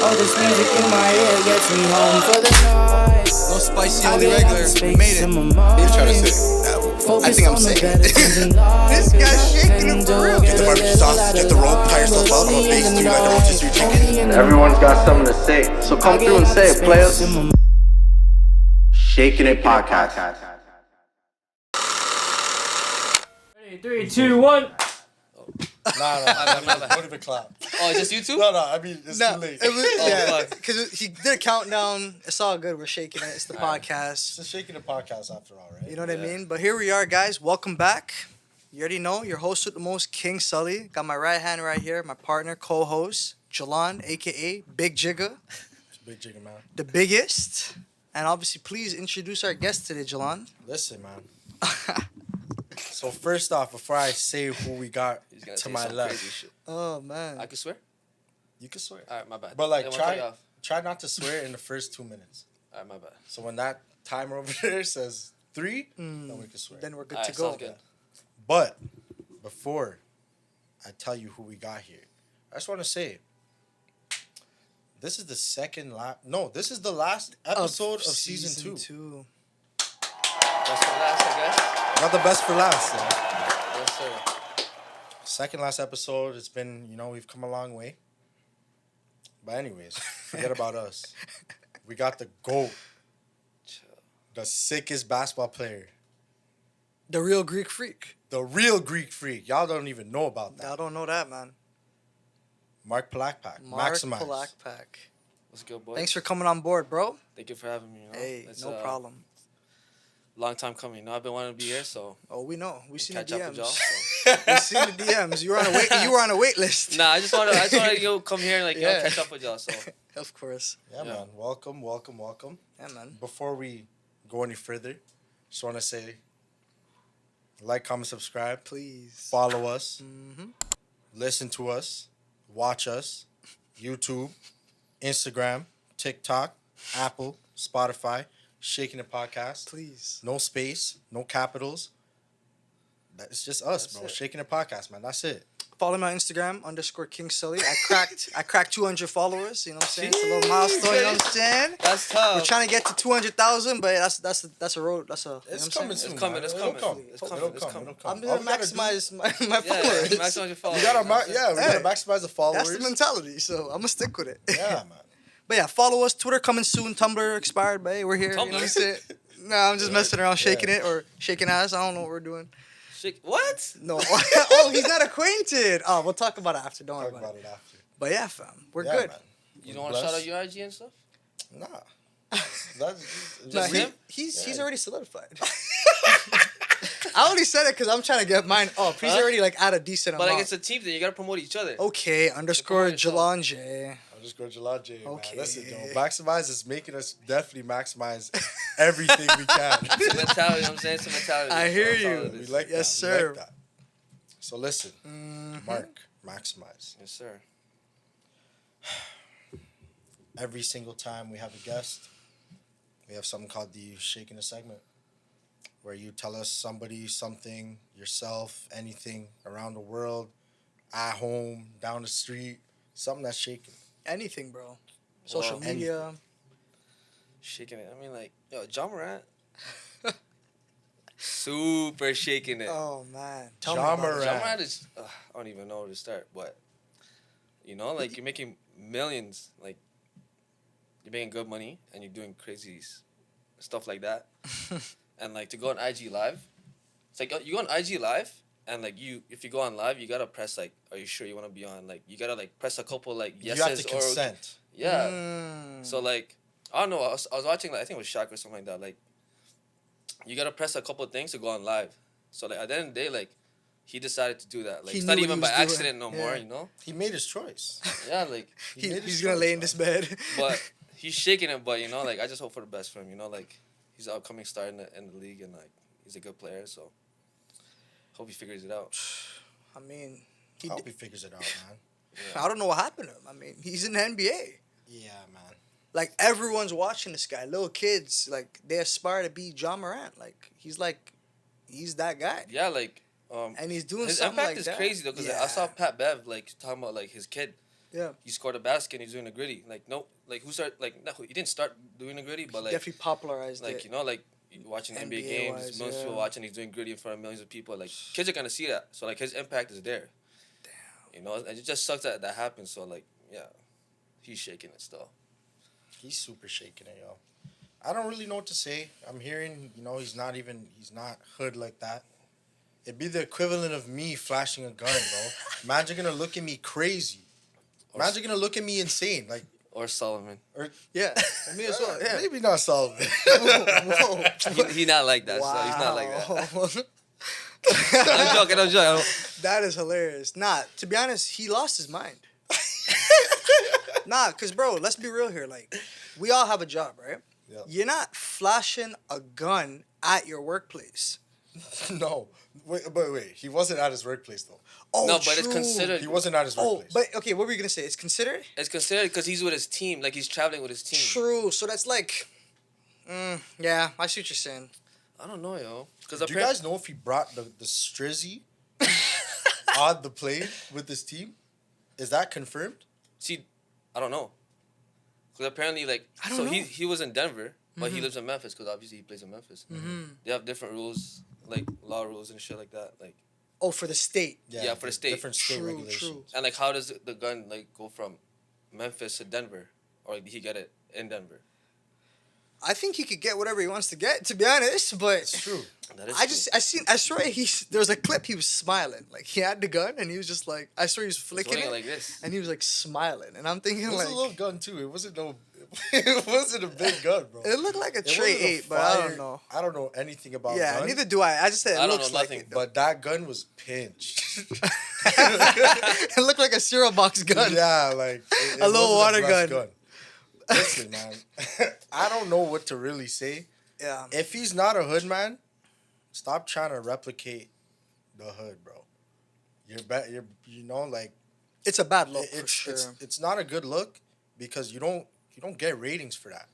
All this music in my ear gets me home for the night. No spicy, only regular. We made it. You trying to say? I think I'm sick. This guy's shaking it for real. Get the barbecue sauce, get the rope, tie yourself up. I'm a base dude. I don't just eat chicken. Everyone's got something to say, so come through and say it, players. Shakin It Podcast. Ready, 3, 2, 1. Nah. Don't even clap. Oh, is this you too? No, I mean, it's too late. It was, fuck. because he did a countdown. It's all good. We're shaking it. It's the podcast. It's a Shakin It Podcast after all, right? You know what I mean? But here we are, guys. Welcome back. You already know, your host with the most, King Sully. Got my right hand right here, my partner, co-host, Gilleon, a.k.a. Big Jigga. It's Big Chicken, man. The biggest. And obviously, please introduce our guest today, Gilleon. Listen, man. So first off, before I say who we got to my left, Oh, man. I can swear? you can swear. Alright, my bad. But like, They wanna cut you try off. not to swear in the first 2 minutes. Alright, my bad. So when that timer over there says 3, then we can swear. Then we're good Alright, to go. sounds good. But before I tell you who we got here, I just want to say this is the this is the last episode of season 2. That's for last, I guess. Not the best for last. though. Yes, sir. Second last episode. It's been, we've come a long way. But anyways, forget about us. We got the GOAT, the sickest basketball player, The real Greek freak. the real Greek freak. Y'all don't even know about that. I don't know that, man. Mark Palacpac. Mark Maximize. Palacpac. What's good, boy? Thanks for coming on board, bro. Thank you for having me. Hey, It's, no problem. Long time coming. I've been wanting to be here, so Oh, we know. We seen the catch up with y'all. DMs. So. We seen the DMs. You were on a wait. You were on a wait list. Nah, I just want to come here and Yeah. catch up with y'all. So Of course. Yeah, Yeah. man. Welcome. Yeah, man. Before we go any further, just want to say like, comment, subscribe, Please. follow us, Mm-hmm. listen to us, watch us, YouTube, Instagram, TikTok, Apple, Spotify, Shakin It Podcast. Please. No space, no capitals. It's just us, That's bro. it. Shakin It Podcast, man. That's it. Follow me on Instagram _King Sully. I cracked 200 followers. You know what I'm saying? It's a little milestone. You know what I'm saying? that's tough. We're trying to get to 200,000, but that's a road. That's a. It's you know coming what soon. It's coming, man. it's It'll coming. come. It's It'll coming, come. it's coming. It'll come. I'm All gonna we gotta do- maximize my Yeah, followers. maximize your followers. We gotta, you know what I'm saying? we Hey. gotta maximize the followers. That's the mentality. So I'm gonna stick with it. Yeah, man. But yeah, follow us. Twitter coming soon. Tumblr expired, but hey, we're here. You know what I'm Tumblr? saying? No, I'm just messing around, shaking it or shaking ass. I don't know what we're doing. What? No. Oh, he's not acquainted. Oh, we'll talk about it after. Don't worry Talk about about it. it after. But yeah, fam, we're Yeah, good. man. You don't want to Bless. shout out your IG and stuff? Nah. That's No, Just him? he's Yeah. already solidified. I only said it because I'm trying to get mine up. He's Huh? already like at a decent But amount. like it's a team thing. You gotta promote each other. Okay, _Jalon J. I'll just go Jalad J, man. Okay. Listen, yo, maximize is making us definitely maximize everything we can. It's a mentality. You know what I'm saying? It's a mentality. I hear That's all you. it We is. like Yes, that. We sir. like that. So listen, Mark, maximize. Yes, sir. Every single time we have a guest, we have something called the Shakin' It segment, where you tell us somebody, something, yourself, anything around the world, at home, down the street, something that's shaking. Anything, bro. Social Wow. media. Shaking it. I mean, like, yo, John Morant. Super shaking it. Oh man. Tell me Ja about it. Morant. John Morant is, I don't even know where to start, but, like, you're making millions, like, you're making good money, and you're doing crazy stuff like that. And, like, to go on IG Live, it's like, you go on IG Live, and, like, if you go on live, you gotta press, like, are you sure you want to be on? Like, you gotta, like, press a couple, like, yeses you have to or... consent. Yeah. Mm. So, like, I don't know, I was watching, like, I think it was Shaq or something like that, like, you gotta press a couple of things to go on live. So, like, at the end of the day, like, he decided to do that. Like, He it's not knew what even he by was doing. accident no more, Yeah. you know? He made his choice. Yeah, like, He's gonna lay in this bed. but he's shaking it, but, like, I just hope for the best for him, like, he's an upcoming star in the league, and, like, he's a good player, so hope he figures it out. I mean, I hope he figures it out, man. I don't know what happened to him. I mean, he's in the NBA. Yeah, man. Like, everyone's watching this guy. Little kids, like, they aspire to be John Morant. Like, he's that guy. Yeah, like, And he's doing his something impact like is that. crazy, though, because Yeah. I saw Pat Bev, like, talking about, like, his kid. Yeah. He scored a basket and he's doing the gritty. Like, no, like, who started, like, no, he didn't start doing the gritty, but, like, Definitely popularized like, it. you know, like, watching NBA games, NBA-wise, millions of people yeah. watching, he's doing gritty in front of millions of people. Like, kids are going to see that. So, like, his impact is there. Damn. You know, and it just sucks that that happens. So, like, yeah, he's shaking it still. He's super shaking it, yo. I don't really know what to say. I'm hearing, you know, he's not hood like that. It'd be the equivalent of me flashing a gun, bro. Imagine gonna look at me crazy. Imagine gonna look at me insane, like. Or Solomon. Or Yeah, me as well. Yeah. Maybe not Solomon. Whoa. He not like that. Wow. So he's not like that. I'm joking. That is hilarious. Nah, to be honest, he lost his mind. Nah, cause bro, let's be real here. Like, we all have a job, right? Yeah. You're not flashing a gun at your workplace. No. Wait. He wasn't at his workplace, though. Oh, No, but it's true. considered. He wasn't at his Oh, workplace. but okay, what were you gonna say? It's considered? It's considered because he's with his team. Like, he's traveling with his team. True. So that's like, yeah, I see what you're saying. I don't know, yo. Because Do you guys know if he brought the strizzy on the plane with his team? Is that confirmed? See, I don't know. Because apparently, like, I don't so know. he was in Denver, but he lives in Memphis because obviously he plays in Memphis. They have different rules, like law rules and shit like that. Like, Oh, for the state. Yeah, for the state. Different state True, regulations. true. and like, how does the gun like go from Memphis to Denver, or like, did he get it in Denver? I think he could get whatever he wants to get, to be honest. But It's true. That is I swear there was a clip he was smiling, like he had the gun and he was just like, I swear he was flicking it, like this. and he was like smiling, and I'm thinking It was like, a little gun too. It wasn't it wasn't a big gun, bro. it looked like a It Trey wasn't a 8, but I don't fire- know. I don't know anything about Yeah, guns. neither do I. I just said it I don't looks know like nothing. it. But that gun was pinched. It looked like a cereal box gun. Yeah, like A little wasn't water blessed gun. Listen, man, I don't know what to really say. Yeah. If he's not a hood man, stop trying to replicate the hood, bro. You're you know, like It's a bad look for it's sure. it's not a good look because you don't get ratings for that.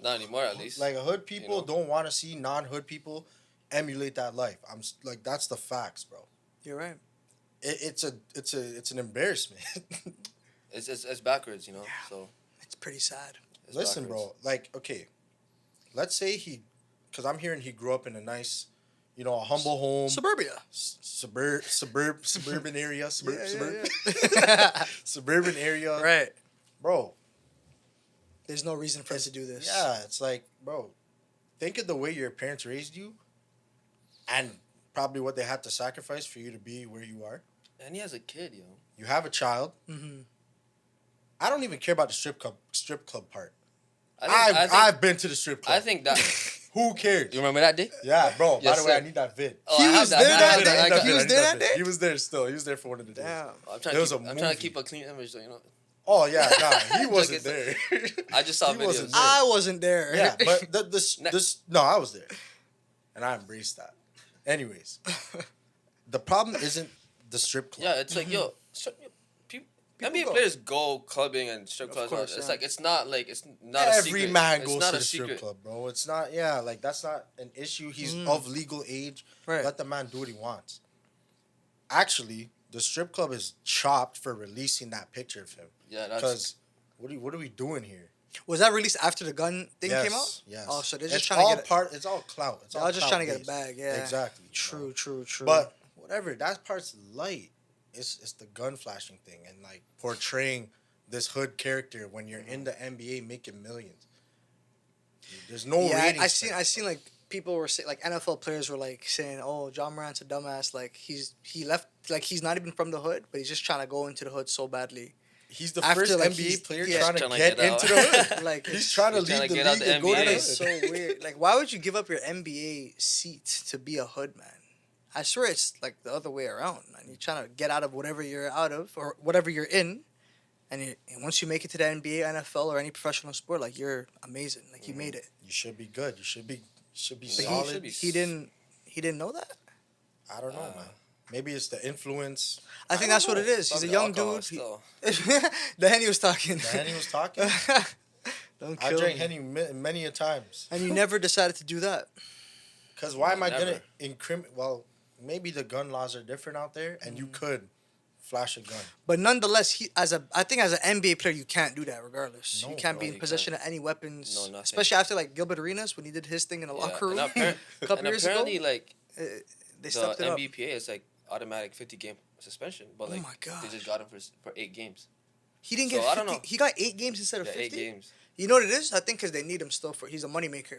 Not anymore, at least. Like hood people know? don't want to see non-hood people emulate that life. Like that's the facts, bro. You're right. It's an embarrassment. It's backwards, you know. So It's pretty sad. it's Listen, backwards. bro. Like, okay, let's say because I'm hearing he grew up in a nice, you know, a humble home, Suburbia. suburban area, Yeah. suburban area, Right. bro. There's no reason for us to do this. Yeah, it's like, bro, think of the way your parents raised you, and probably what they had to sacrifice for you to be where you are. And he has a kid, yo. You have a child. Mm-hmm. I don't even care about the strip club part. I think, I've been to the strip club. I think that. Who cares? You remember that day? Yeah, bro. Yes, by the way, sir. I need that vid. Oh, He I have was there that I have day? I got He was that. there that day? He was there still. He was there for one of the days. Damn. I'm There was a trying to movie. keep a clean image, though, you know. Oh yeah, nah, he wasn't it's- there. I just saw He wasn't videos. there. I wasn't there. Yeah, but no, I was there, and I embraced that. Anyways, the problem isn't the strip club. Yeah, it's like, yo, people NBA go. players go clubbing and strip Of clubs. course, It's yeah. like, it's not a Every secret. man It's goes not to a the strip secret. club, bro. It's not. Yeah, like that's not an issue. He's of legal age. Right. Let the man do what he wants. Actually, the strip club is chopped for releasing that picture of him. Yeah, that's Because what are we doing here? Was that released after the gun thing Yes, came out? yes. Oh, so they're It's just trying to get it. It's all clout. It's They're all all just trying to get a clout-based. bag, yeah. Exactly. True, true, true. But whatever, that part's light. It's the gun flashing thing and like portraying this hood character when you're in the NBA making millions. There's no yeah, ratings. I seen like people were saying, like NFL players were like saying, "Oh, John Morant's a dumbass. Like he left. Like he's not even from the hood, but he's just trying to go into the hood so badly. He's the After, first like, NBA he's- player yeah. trying to Trying to get get out. into the hood. Like He's trying to He's trying leave to the get out league the and go to NBA. the that is so hood. weird. Like, why would you give up your NBA seat to be a hood man? I swear it's like the other way around, man. You're trying to get out of whatever you're out of or whatever you're in, and once you make it to the NBA, NFL, or any professional sport, like you're amazing. Like you made it. You should be good. You should be But solid. He didn't know that. I don't know, man. Maybe it's the influence. I think don't that's what know. it is. He's a Probably young alcohol dude. still. The Henny was talking. The Henny was talking. Don't I kill drank me. Henny many a times. And you never decided to do that. Because why am I Never. gonna incriminate? Well, maybe the gun laws are different out there, and you could flash a gun. But nonetheless, I think as an NBA player, you can't do that regardless. No, you can't bro, be in you possession of any weapons. No, nothing. Especially after like Gilbert Arenas when he did his thing in the locker room And, a couple years ago. apparently, like, They the stepped it up. NBPA is like automatic 50-game suspension. But Oh like, my gosh. they just got him for 8 games. He didn't So, get I 50. don't know. He got 8 games instead of Yeah, 50. 8 games. You know what it is? I think because they need him still he's a moneymaker.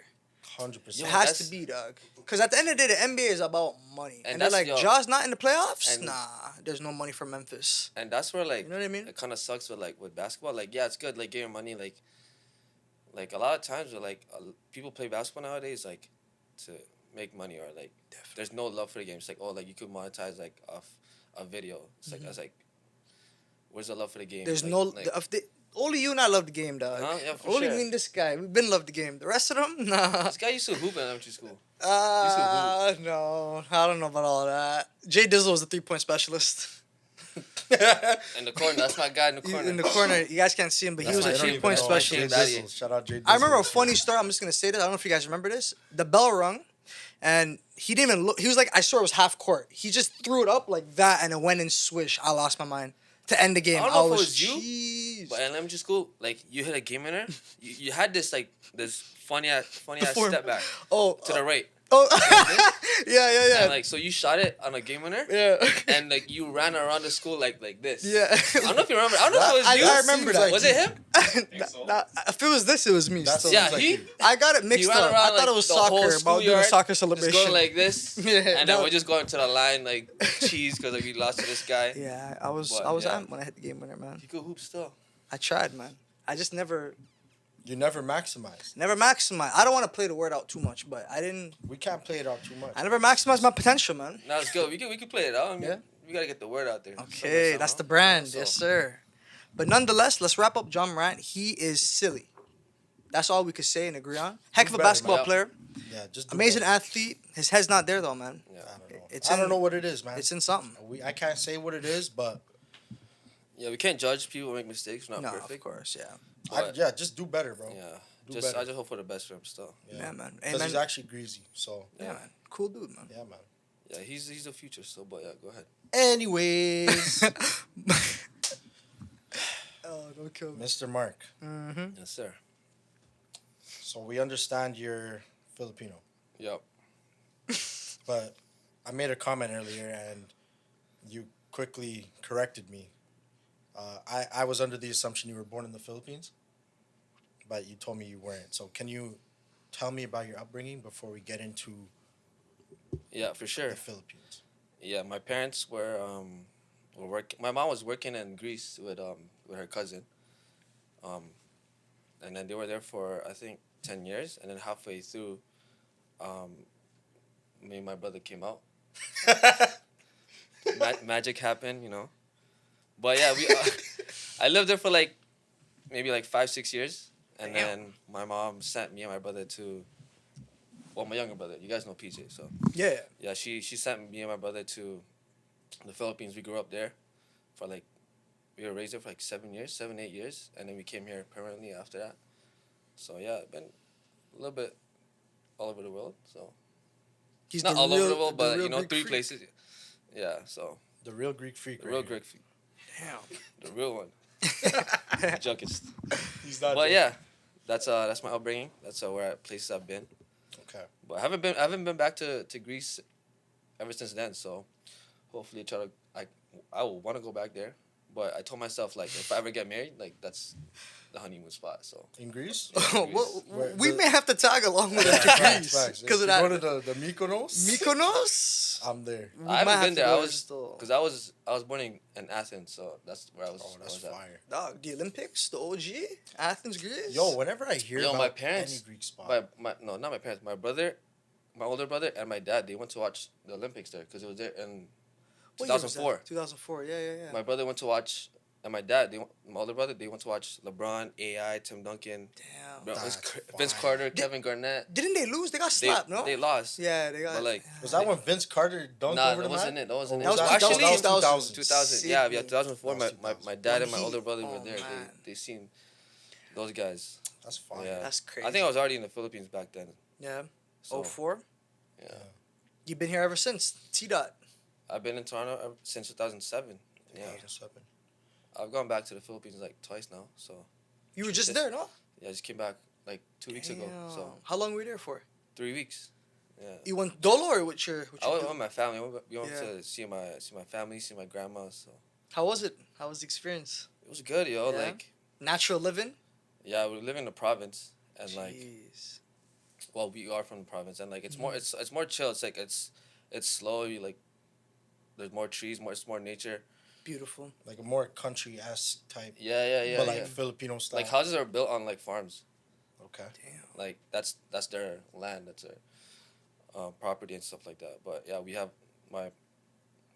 100%. It Yo, has that's- to be, dog. Because at the end of the day, the NBA is about money. And And they're that's- like, yo, Ja's not in the playoffs? and- Nah, there's no money for Memphis. And that's where, like, You know what I mean? it kind of sucks with basketball. Like, yeah, it's good, like, getting money. Like a lot of times where, like, people play basketball nowadays, like, to make money or, like, there's no love for the game. It's like, oh, like, you could monetize, like, off a video. It's like, I was like, where's the love for the game? There's Like- no... like, only you and I love the game, dog. Huh? Yeah, for only sure. me and this guy. We've been love the game. The rest of them, nah. this guy used to hoop in elementary school. No. I don't know about all that. Jay Dizzle was the 3-point specialist. In the corner. That's my guy in the He's corner. in the corner. You guys can't see him, but he was a That's why I don't 3-point even know. specialist. Jay Dizzle. Shout out Jay Dizzle. I remember a funny story. I'm just gonna say this. I don't know if you guys remember this. The bell rung, and he didn't even look. He was like, I swear it was half court. He just threw it up like that, and it went in swish. I lost my mind to end the game. I don't know if it was jeez. But in elementary school, like, you hit a game winner, you had this, like, this funny ass Before- step back Oh, to the right. oh, yeah. And, like, so you shot it on a game winner, Yeah. and, like, you ran around the school like this. Yeah. I don't know if you remember. I don't know if it was you. I remember that. Was it him? If it was this, it was me. That's Still. Yeah, like he. you. I got it He mixed ran up. around, I thought like, it was the whole soccer, about doing a schoolyard, soccer Just celebration. going like this, Yeah, and that- then we're just going to the line like cheese because like, we lost to this guy. Yeah, I was But, amped yeah. when I hit the game winner, man. He could hoop still. I tried, man. I just never You never maximize. maximized. I don't want to play the word out too much, but We can't play it out too much. I never maximized my potential, man. Now it's good. We could play it out. I mean, Yeah. we gotta get the word out there. Okay, that's the brand. So- Yes, sir. But nonetheless, let's wrap up John Morant. He is silly. That's all we could say and agree on. Heck of a better, basketball man. player. Yeah, just do Amazing better. athlete. His head's not there, though, man. Yeah. I don't know. It's I don't in- know what it is, man. It's in something. I can't say what it is, but Yeah, we can't judge people who make mistakes. We're not No, perfect. of course, yeah. But- just do better, bro. Yeah. Do Just better. I just hope for the best for him still. Yeah, man. Hey, Because man. he's actually greasy. So Yeah, man. Cool dude, man. yeah, man. Yeah, he's the future still. But yeah, go ahead. Anyways, Oh, don't kill me. Mr. Mark. Mm-hmm. Yes, sir. So we understand you're Filipino, Yep. but I made a comment earlier and you quickly corrected me. I was under the assumption you were born in the Philippines, but you told me you weren't. So can you tell me about your upbringing before we get into Yeah, for sure. the Philippines? Yeah, my parents were working. My mom was working in Greece with her cousin, and then they were there for I think 10 years, and then halfway through, me and my brother came out. Magic happened, you know. But yeah, I lived there for like maybe like 5-6 years, and then my mom sent me and my brother to. Well, my younger brother. You guys know PJ, so. Yeah. Yeah, she sent me and my brother to the Philippines. We grew up there for like, we were raised there for like 7 years, 7-8 years, and then we came here permanently after that. So yeah, been a little bit all over the world. So He's not the all real- over the world, but real you know, Greek 3 freak. places. Yeah, so The real Greek freak. the real right here. Greek, Damn. the real one, junkest. He's not. But joking. yeah, that's my upbringing. That's where places I've been. Okay. But I haven't been back to Greece ever since then. So hopefully I will want to go back there. But I told myself like if I ever get married, like that's the honeymoon spot. So In Greece? Well, Where we the- may have to tag along with him to Facts, Greece facts. because of If you that. Go to the Mykonos. Mykonos. I'm there. We I might haven't have been to there. go I there was still. because I was born in Athens, so that's where I was. Oh, that's I was at. fire. Dog, the Olympics, the OG, Athens, Greece. Yo, whenever I hear Yo, about my parents- any Greek spot, No, not my parents. My brother, my older brother, and my dad. They went to watch the Olympics there because it was there in What year was that? 2004. 2004, yeah. My brother went to watch, and my dad. My older brother. They went to watch LeBron, AI, Tim Duncan, Damn. Bro, That's Vince fire. Carter, Kevin Garnett. Didn't they lose? They got They, slapped, no? they lost. Yeah, they got. But, like, was that when Vince Carter dunked Nah, over that the wasn't man? it. That wasn't Or it. That was Actually, 2000. 2000. Yeah, 2004. That My was my dad When and my he- older brother oh, were there. man. They seen those guys. That's fire. Yeah, That's crazy. I think I was already in the Philippines back then. Yeah. So, 04? Yeah, You've been here ever since. T-Dot. I've been in Toronto since 2007. Yeah. 2007. I've gone back to the Philippines like twice now. So You were just there, no? yeah, I just came back like 2 weeks ago. So Damn. How long were you there for? 3 weeks. Yeah. You went dolo or with your I went dude? with my family. We went Yeah. to see my family, see my grandma. So How was it? How was the experience? it was good, yo. Yeah? Like, Natural living? yeah, we live in the province, and like, Jeez. well, we are from the province, and like, it's more chill. It's like it's slow. You like, there's more trees, it's more nature. Beautiful. Like a more country-esque type, Yeah. but like yeah. Filipino style. Like houses are built on like farms. Okay. Damn. Like that's their land. That's their property and stuff like that. But yeah, we have my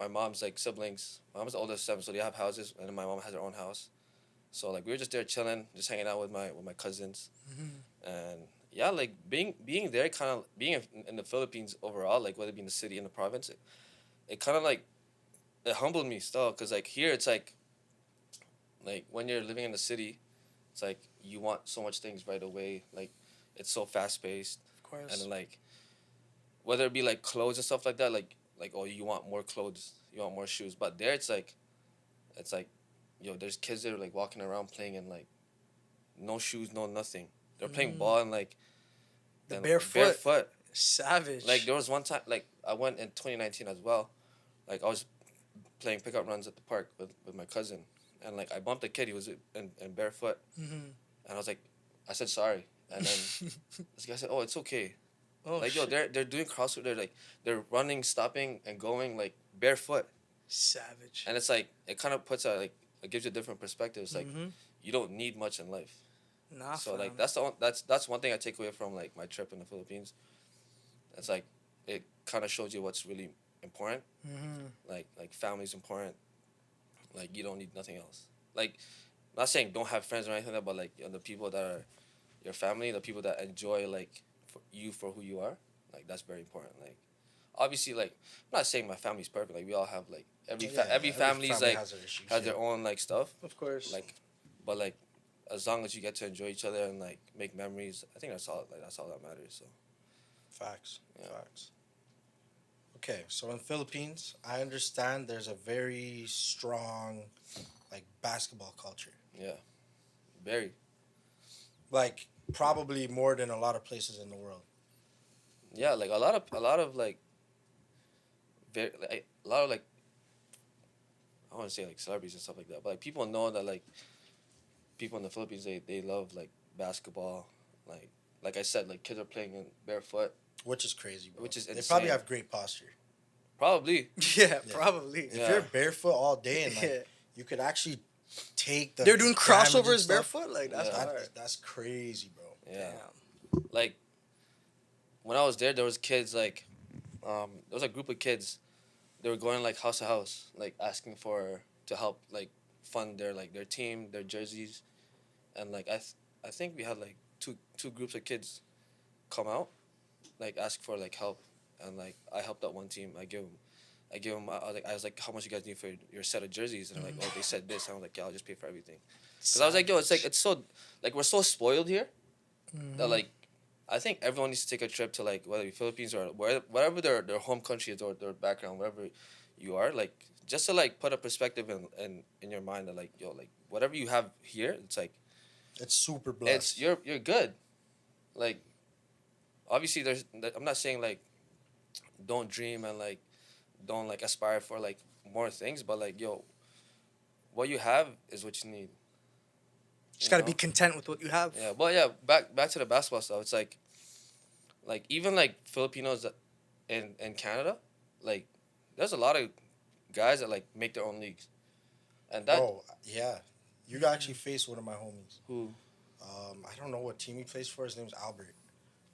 mom's like siblings. My mom's the oldest of 7, so they have houses, and then my mom has her own house. So like we were just there chilling, just hanging out with my cousins, and yeah, like being there, kind of being in the Philippines overall, like whether it be in the city in the province, it kind of like it humbled me still, cause like here it's like when you're living in the city, it's like you want so much things right away, like it's so fast paced, Of course. and then like whether it be like clothes and stuff like that, like oh, you want more clothes, you want more shoes, but there it's like yo, there's kids that are like walking around playing in like no shoes, no nothing. They're playing ball and like The and barefoot. Savage. Like there was one time, like I went in 2019 as well. Like I was playing pickup runs at the park with my cousin, and like I bumped a kid. He was in barefoot, and I was like, I said sorry, and then this guy said, "Oh, it's okay." Oh, like shit. yo, they're doing CrossFit. They're running, stopping, and going like barefoot, Savage. and it's like it kind of puts it gives you a different perspective. It's like you don't need much in life. Nah, So fam. like that's one thing I take away from like my trip in the Philippines. It's like it kind of shows you what's really important. Like family's important. Like you don't need nothing else. Like, not saying don't have friends or anything like that, but like the people that are your family, the people that enjoy like for who you are, like that's very important. Like obviously, like I'm not saying my family's perfect. Like we all have like every family's family like has their issues, has their own like stuff. Of course. Like, but like as long as you get to enjoy each other and like make memories, I think that's all that matters. So Facts. Yeah. Facts. Okay, so in Philippines, I understand there's a very strong, like, basketball culture. yeah, very. Like, probably more than a lot of places in the world. Yeah, like a lot of like very like, a lot of like I want to say like celebrities and stuff like that, but like people know that like people in the Philippines they love like basketball, like I said, like kids are playing in barefoot. Which is crazy, bro. Which is They probably insane. have great posture. Probably. yeah, probably. If Yeah. you're barefoot all day and like Yeah. you could actually take the They're doing damage and crossovers stuff, barefoot? Like, that's Yeah. hard. That's crazy, bro. Yeah. Damn. Like when I was there was kids like there was a group of kids. They were going like house to house, like asking to help like fund their team, their jerseys, and like I think we had like two groups of kids come out, like ask for like help, and like I helped out one team. I give them I was like, how much you guys need for your set of jerseys? And they're like, oh, they said this. And I was like, yeah, I'll just pay for everything. Cause I was like, yo, it's so like we're so spoiled here that like I think everyone needs to take a trip to like whether it be Philippines or wherever their home country is or their background, wherever you are, like just to like put a perspective in your mind that like yo, like whatever you have here, it's like It's super blessed. you're good. Like obviously I'm not saying like don't dream and like don't like aspire for like more things, but like yo, what you have is what you need. Just You gotta know? be content with what you have. Yeah, but yeah, back to the basketball stuff. It's like even like Filipinos in Canada, like there's a lot of guys that like make their own leagues, and that Bro, yeah. You actually faced one of my homies. who I don't know what team he plays for. His name's Albert.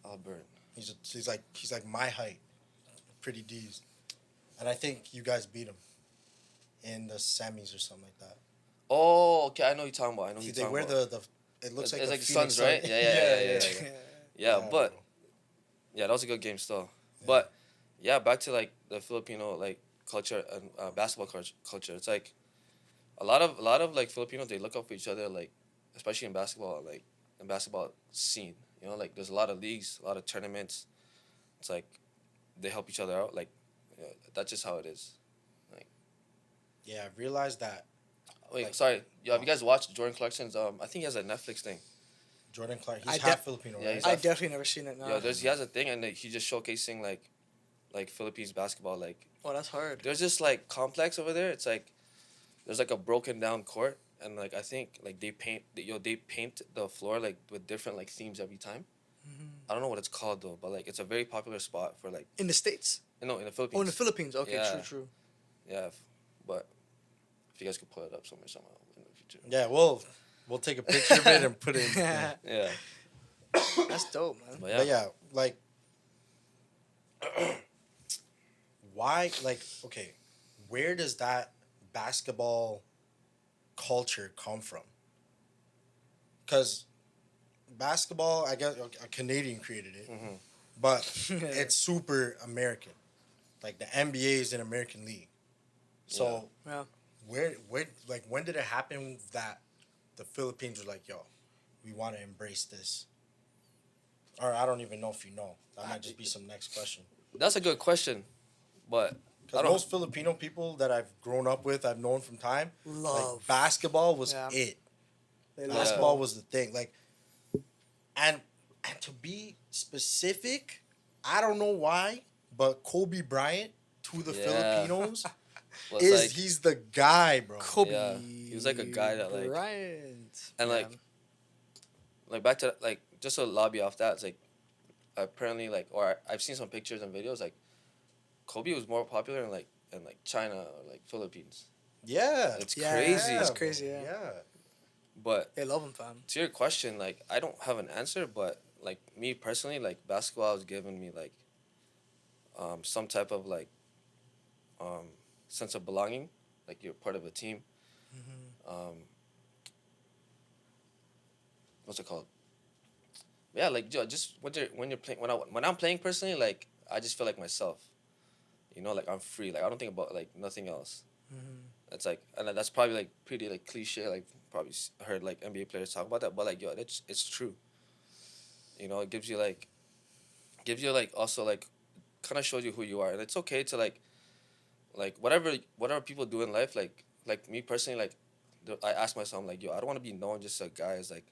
Albert. He's like my height, pretty D's, and I think you guys beat him in the semis or something like that. Oh, okay, I know who you're talking about. I know who you're They talking wear about. the it looks It's like like the the Phoenix Suns, right? Sun. Yeah. Yeah, Yeah, but bro. yeah, that was a good game still. But yeah, back to like the Filipino like culture and basketball culture. It's like a lot of like Filipinos, they look up for each other, like especially in basketball, like in basketball scene. You know, like there's a lot of leagues, a lot of tournaments. It's like they help each other out. Like that's just how it is. Like Yeah, I realized that Wait, Like- sorry. Yo, have you guys watched Jordan Clarkson's? I think he has a Netflix thing. Jordan Clark, I he's de- half Filipino, Yeah, right? he's I half- definitely never seen it. No. Yo, he has a thing, and like, he's just showcasing like Philippines basketball. Like, Oh, that's hard. there's this like complex over there. It's like there's like a broken down court, and like I think like they paint the floor like with different like themes every time. I don't know what it's called though, but like it's a very popular spot for like In the States? no in the Philippines. Oh, in the Philippines. Okay, Yeah. true. Yeah, but if you guys could pull it up somehow in the future. Yeah, we'll take a picture of it and put it in. Yeah, That's dope, man. but yeah. But yeah, like, why, like, okay, where does that basketball culture come from? Because basketball, I guess a Canadian created it, Mhm. but it's super American. Like, the NBA is an American league. So, Yeah. where, like, when did it happen that the Philippines were like, yo, we want to embrace this? Or I don't even know if you know. That might just be some next question. That's a good question, but I Because don't. most Filipino people that I've grown up with, I've known from time, Love. like, basketball was Yeah. it. They love Basketball it. was the thing. Like, and to be specific, I don't know why, but Kobe Bryant to the Yeah. Filipinos was is like, he's the guy, bro. Kobe. Yeah. He was like a guy that, like- Bryant. and like back to like just a lobby off that. It's like apparently like or I've seen some pictures and videos like Kobe was more popular in like China or like Philippines. Yeah. It's Yeah, crazy. that's bro. crazy, yeah. Yeah. But They love him, fam. to your question, like I don't have an answer, but like me personally, like basketball has given me like some type of like sense of belonging, like you're part of a team. What's it called? Yeah, like just when you're playing when I'm playing personally, like I just feel like myself. You know, like I'm free. Like I don't think about like nothing else. It's like, and that's probably like pretty like cliche. Like probably heard like NBA players talk about that, but like yo, it's true. You know, it gives you like also like kind of shows you who you are, and it's okay to like whatever people do in life. Like me personally, like I ask myself like yo, I don't want to be known just a guy as like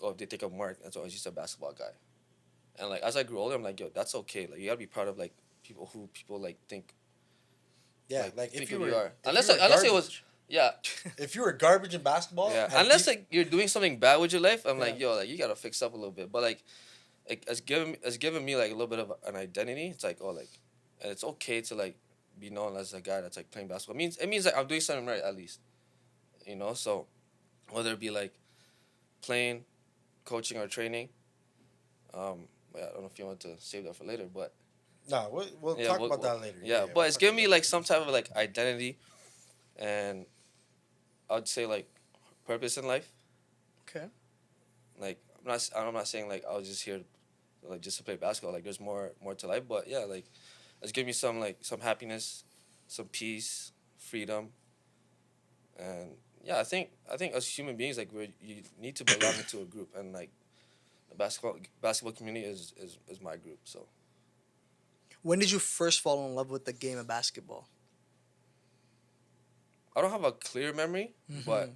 oh if they take a mark, and so I was just a basketball guy. And like as I grew older, I'm like yo, that's okay. Like you gotta be proud of like people like think. Yeah. Like, Like, think if you who were, you are. if Unless you were it was garbage- yeah. if you were garbage in basketball, Yeah, and unless you- like you're doing something bad with your life, I'm like, Yeah. yo, like you gotta fix up a little bit. But like it's given me like a little bit of an identity. It's like and it's okay to like be known as a guy that's like playing basketball. It means like I'm doing something right at least, you know. So whether it be like playing, coaching, or training, yeah, I don't know if you want to save that for later, but no, we'll yeah, talk about that later. Yeah, but we'll it's talk giving me about like some type of like identity, and I'd say like purpose in life. Okay. Like I'm not saying like I was just here, like just to play basketball. Like there's more to life, but yeah, like it's giving me some happiness, some peace, freedom, and yeah, I think as human beings like you need to belong into a group, and like the basketball community is my group. So When did you first fall in love with the game of basketball? I don't have a clear memory, but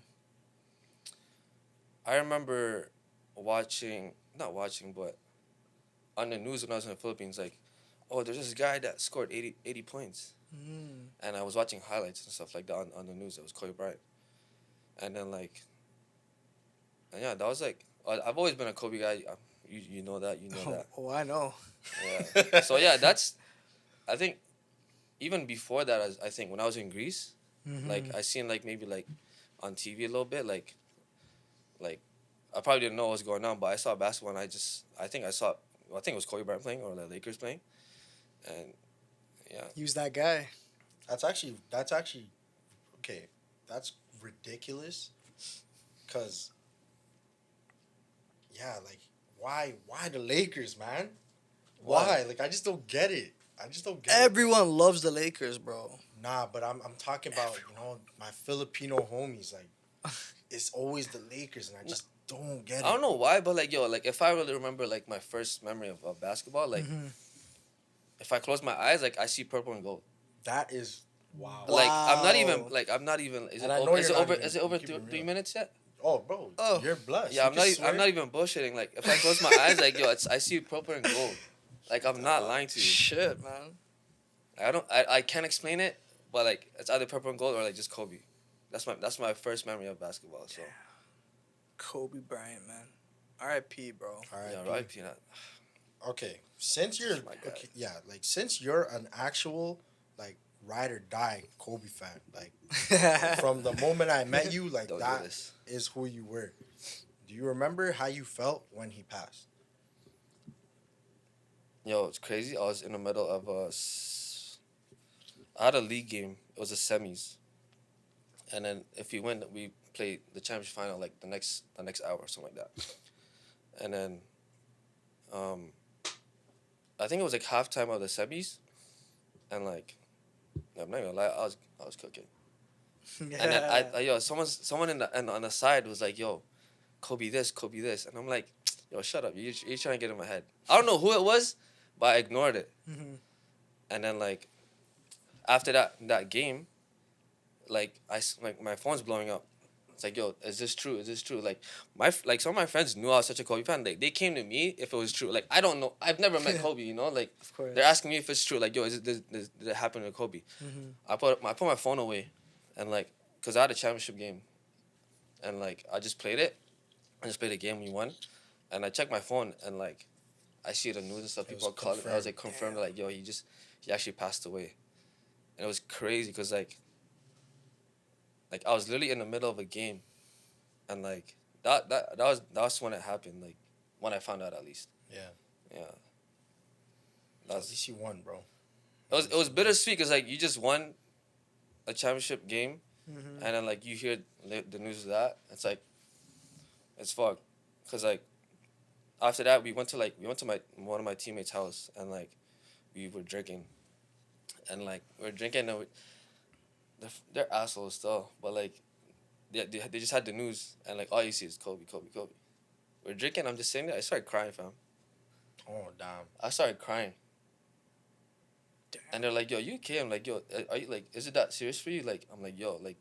I remember not watching, but on the news when I was in the Philippines, like, oh, there's this guy that scored 80 points. And I was watching highlights and stuff like that on the news. It was Kobe Bryant. And then, like, and yeah, that was like, I've always been a Kobe guy. You know that. Oh, I know. Yeah. So, yeah, I think, even before that, I think when I was in Greece, like, I seen, like, maybe, like, on TV a little bit, like, I probably didn't know what was going on, but I saw basketball, and I think it was Kobe Bryant playing or the Lakers playing, and yeah. Use that guy. That's actually okay. That's ridiculous. Cause yeah, like why the Lakers, man? Why? Like I just don't get it. Everyone loves the Lakers, bro. Nah, but I'm talking about my Filipino homies. Like it's always the Lakers, and I just don't get it. I don't know why, but like yo, like if I really remember like my first memory of basketball, like if I close my eyes, like I see purple and gold. That is Wow. Like Wow. I'm not even. Is it And I know over? Is it you're not over? even- Is it over you keep it 3 real. minutes yet? Oh, bro, Oh. you're blessed. Yeah, You I'm can not. I'm swear. not even bullshitting. Like if I close my eyes, like yo, I see purple and gold. Like I'm not lying to you. Shit, man. I can't explain it, but like it's either purple and gold or like just Kobe. That's my first memory of basketball. So Kobe Bryant, man. R.I.P., bro. All right. yeah, right. Peanut. Okay, since you're My guy. okay, yeah, like since you're an actual like ride or die Kobe fan, like from the moment I met you, like Don't do that this. is who you were. Do you remember how you felt when he passed? Yo, it's crazy. I was in the middle of I had a league game. It was a semis, and then if we win, we played the championship final like the next hour or something like that. And then, I think it was like halftime of the semis, and like, I'm not gonna lie, I was cooking. And then someone on the side was like, "Yo, Kobe this, and I'm like, "Yo, shut up! You're trying to get in my head." I don't know who it was, but I ignored it. Mhm. And then like, after that game, like my phone's blowing up. It's like, "Yo, is this true? Is this true?" Like some of my friends knew I was such a Kobe fan. Like they came to me if it was true. Like I don't know. I've never met Kobe. You know, like Of course. they're asking me if it's true. Like, "Yo, did it happen to Kobe?" Mhm. I put my phone away, and like, cause I had a championship game, and like I just played it. I just played a game we won, and I checked my phone and like, I see the news and stuff. It People are was calling. I was like confirmed. confirmed. Like, yo, he actually passed away, and it was crazy cause like I was literally in the middle of a game, and like that was when it happened. Like when I found out at least. Yeah, Yeah. at That's least you won, bro. it was bittersweet because like you just won a championship game, Mhm. and then like you hear the news of that, it's like it's fucked, cause like after that we went to my one of my teammates' house, and like we were drinking, and like we were drinking, and they're assholes still, but like they just had the news, and like all you see is Kobe. We're drinking. I'm just sitting there. I started crying, fam. Oh damn. I started crying. Damn. And they're like, "Yo, you okay?" I'm like, "Yo, are you like, is it that serious for you?" Like, I'm like, "Yo, like,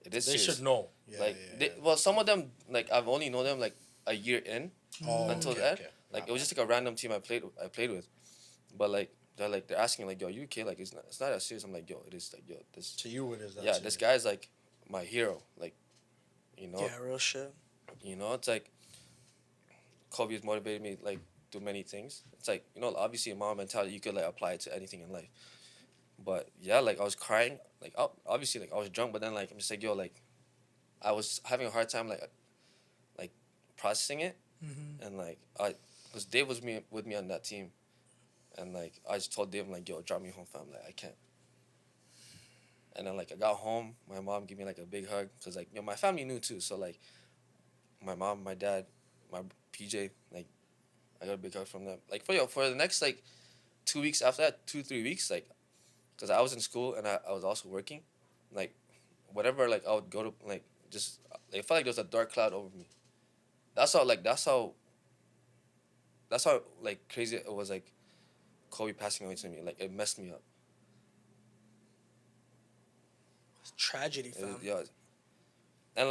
it is They serious." should know. Yeah, Like, yeah, well, some of them, like, I've only known them like a year in. Oh, until okay, then, okay. Like, My it was just like a random team I played with, but like they're asking like, "Yo, you okay?" Like, it's not that serious. I'm like, "Yo, it is." Like, "Yo, this." bad. To you, it is. That Yeah, serious. this guy's like my hero. Like, you know, Yeah, real shit. it's like Kobe has motivated me like do many things. It's like, obviously a mom mentality, you could like apply it to anything in life. But yeah, like I was crying, like obviously like I was drunk, but then like I'm just like, yo, like I was having a hard time like processing it, Mhm. and like because Dave was with me on that team, and like I just told Dave, I'm like, yo, drop me home, fam, like I can't. And then like I got home, my mom gave me like a big hug, cause like my family knew too, so like my mom, my dad, my PJ, like I got a big hug from them. Like for the next like 2 weeks after that, 2-3 weeks, like, cause I was in school and I was also working, like whatever, like I would go to like just it felt like there was a dark cloud over me. That's how like crazy it was, like Kobe passing away to me. Like it messed me up. It's tragedy, It fam. was, yeah. And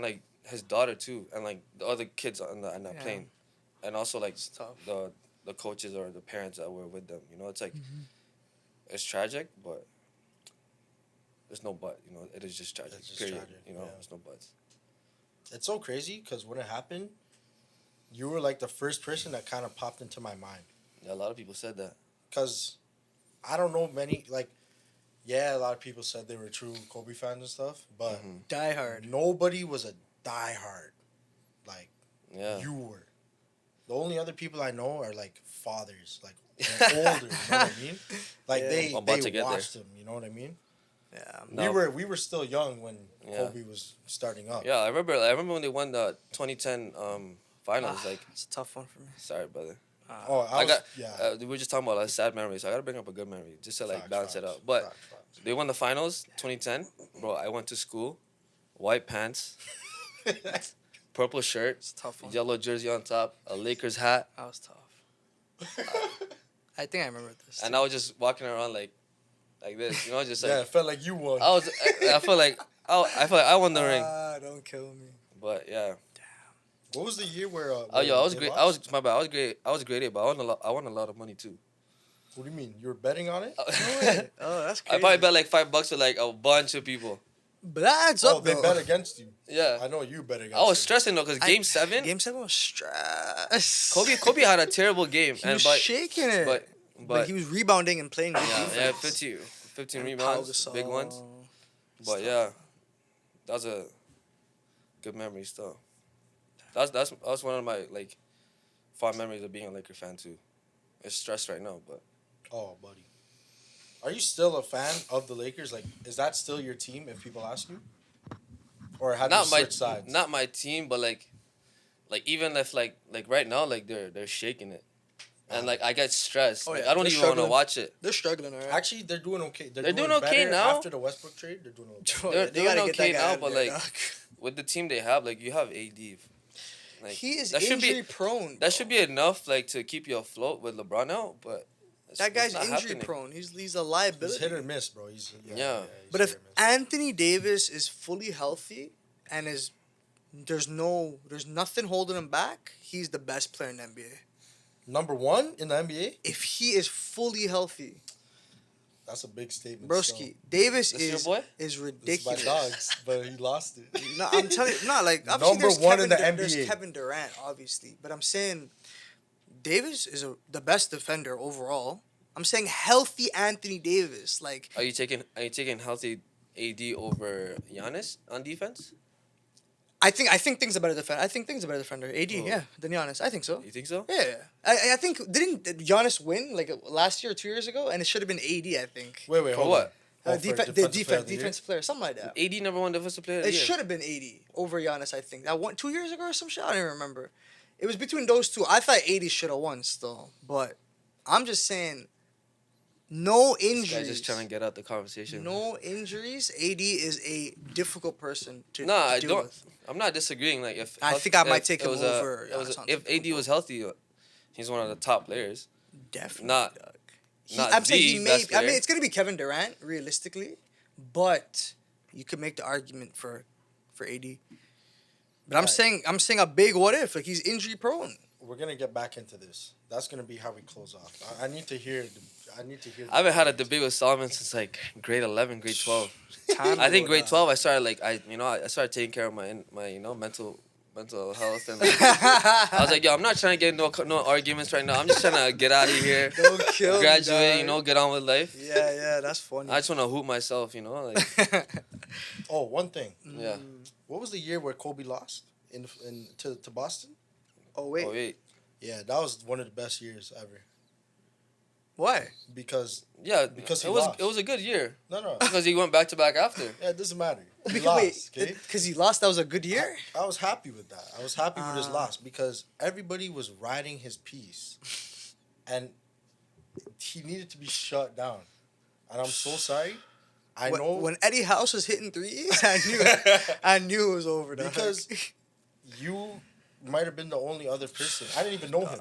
like his daughter too, and like the other kids on that Yeah. plane, and also like It's tough. the coaches or the parents that were with them. It's like Mhm. it's tragic, but there's no but. It is just tragic. It's just period. tragic, yeah. There's no buts. It's so crazy because when it happened, you were like the first person that kind of popped into my mind. Yeah, a lot of people said that. Because I don't know many, like, yeah, a lot of people said they were true Kobe fans and stuff, but Mhm. Die hard. nobody was a diehard like Yeah. you were. The only other people I know are like fathers, like they're older, you know what I mean? Like Yeah. they I'm about to they get there. watched them, you know what I mean? Yeah. No. We were still young when Yeah. Kobe was starting up. Yeah, I remember when they won the 2010 finals. Ah, Like, it's a tough one for me. sorry, brother. Oh, I was, got. yeah. We were just talking about like sad memories. So I gotta bring up a good memory just to like Facts, balance it facts, out. But facts. they won the finals 2010. Bro, I went to school, white pants, purple shirt, It's a tough one. yellow jersey on top, a Lakers hat, That was tough. I think I remember this. and too. I was just walking around like like this. You know, just Yeah, like it felt like you won. I feel like I won the ring. Don't kill me. But yeah. What was the year where? Oh yo, I was they great. lost? My bad. I was graded, but I won a lot of money too. What do you mean? You were betting on it? Oh, that's I crazy. probably bet like $5 with like a bunch of people. But that adds Oh, up, they though. bet against you. Yeah. I know you bet against. I was them. stressing though, cause Game 7, Game 7 was stress. Kobe had a terrible game, He was shaking it. but he was rebounding and playing good yeah, defense. 15 And rebounds, Pau big Gasol. ones. But yeah, that was a good memory still. That's one of my like fond memories of being a Laker fan too. It's stressed right now, but Oh, buddy. Are you still a fan of the Lakers? Like, is that still your team? If people ask you, or have you switched sides? not my team, but like even if like right now like they're shaking it, and like I get stressed. Oh, Like, yeah, I don't they're even want to struggling. watch it. They're struggling, alright. Actually, they're doing okay. They're doing okay better now. After the Westbrook trade, they're doing okay. They're They gotta doing get that okay guy now, out of but there, like dog. with the team they have, like you have AD. Like, He is that should be- injury prone. That should be enough, like, to keep you afloat with LeBron out, but That guy's it's not injury happening. prone. He's a He's liability. hit or miss, bro. Yeah. he's But hit if or miss. Anthony Davis is fully healthy and there's nothing holding him back, he's the best player in the NBA. Number 1 in the NBA, If he is fully healthy, that's a big statement. broski, Davis This your is boy? So, it's my ridiculous. dogs, but he lost it. No, I'm telling you, not like obviously Number there's 1 in Kevin, the there's NBA. Kevin Durant, obviously, but I'm saying Davis is the best defender overall. I'm saying healthy Anthony Davis, like Are you taking healthy AD over Giannis on defense? I think things about a defender. I think things about a defender. AD, Oh. yeah, than Giannis. I think so. You think so? Yeah, I think didn't Giannis win like last year or 2 years ago, and it should have been AD. I think. Wait, For hold what? on. Oh, for Defensive player, something like that. AD number 1 defensive player of the It year. should have been 80 over Giannis, I think. That one 2 years ago or some shit. I don't even remember. It was between those two. I thought 80 should have won still, but I'm just saying, no This injuries. guy's just trying to get out the conversation. No injuries. AD is a difficult person to No, I deal don't. with. I'm not disagreeing. Like if I think I might if take it him was over if Giannis AD was healthy, he's one of the top players. Definitely. Not- dog. not I'm saying the he may. best I mean, player. it's gonna be Kevin Durant realistically, but you could make the argument for AD. But I'm Right. saying a big what if, like he's injury prone. We're gonna get back into this. That's gonna be how we close off. I need to hear. I I haven't had a debate with Solomon since like grade 11, grade 12. Time I think ago, grade dog. 12 I started like I started taking care of my mental health, and like, I was like, yo, I'm not trying to get into no arguments right now. I'm just trying to get out of here, Don't kill me, graduate, dog. get on with life. Yeah, that's funny. I just want to hoop myself, like Oh, one thing. yeah. What was the year where Kobe lost to Boston? Oh wait, Oh wait, Yeah, that was one of the best years ever. why? Because yeah, Because he it was lost. it was a good year no, because he went back to back after. yeah, it doesn't matter. He Because lost, wait, okay? because he lost. That was a good year. I was happy with that. I was happy with his Ah. loss because everybody was riding his piece, and he needed to be shut down. And I'm so sorry. I know When Eddie House was hitting threes, I knew it was over. Dog. because you might have been the only other person. I didn't even know him.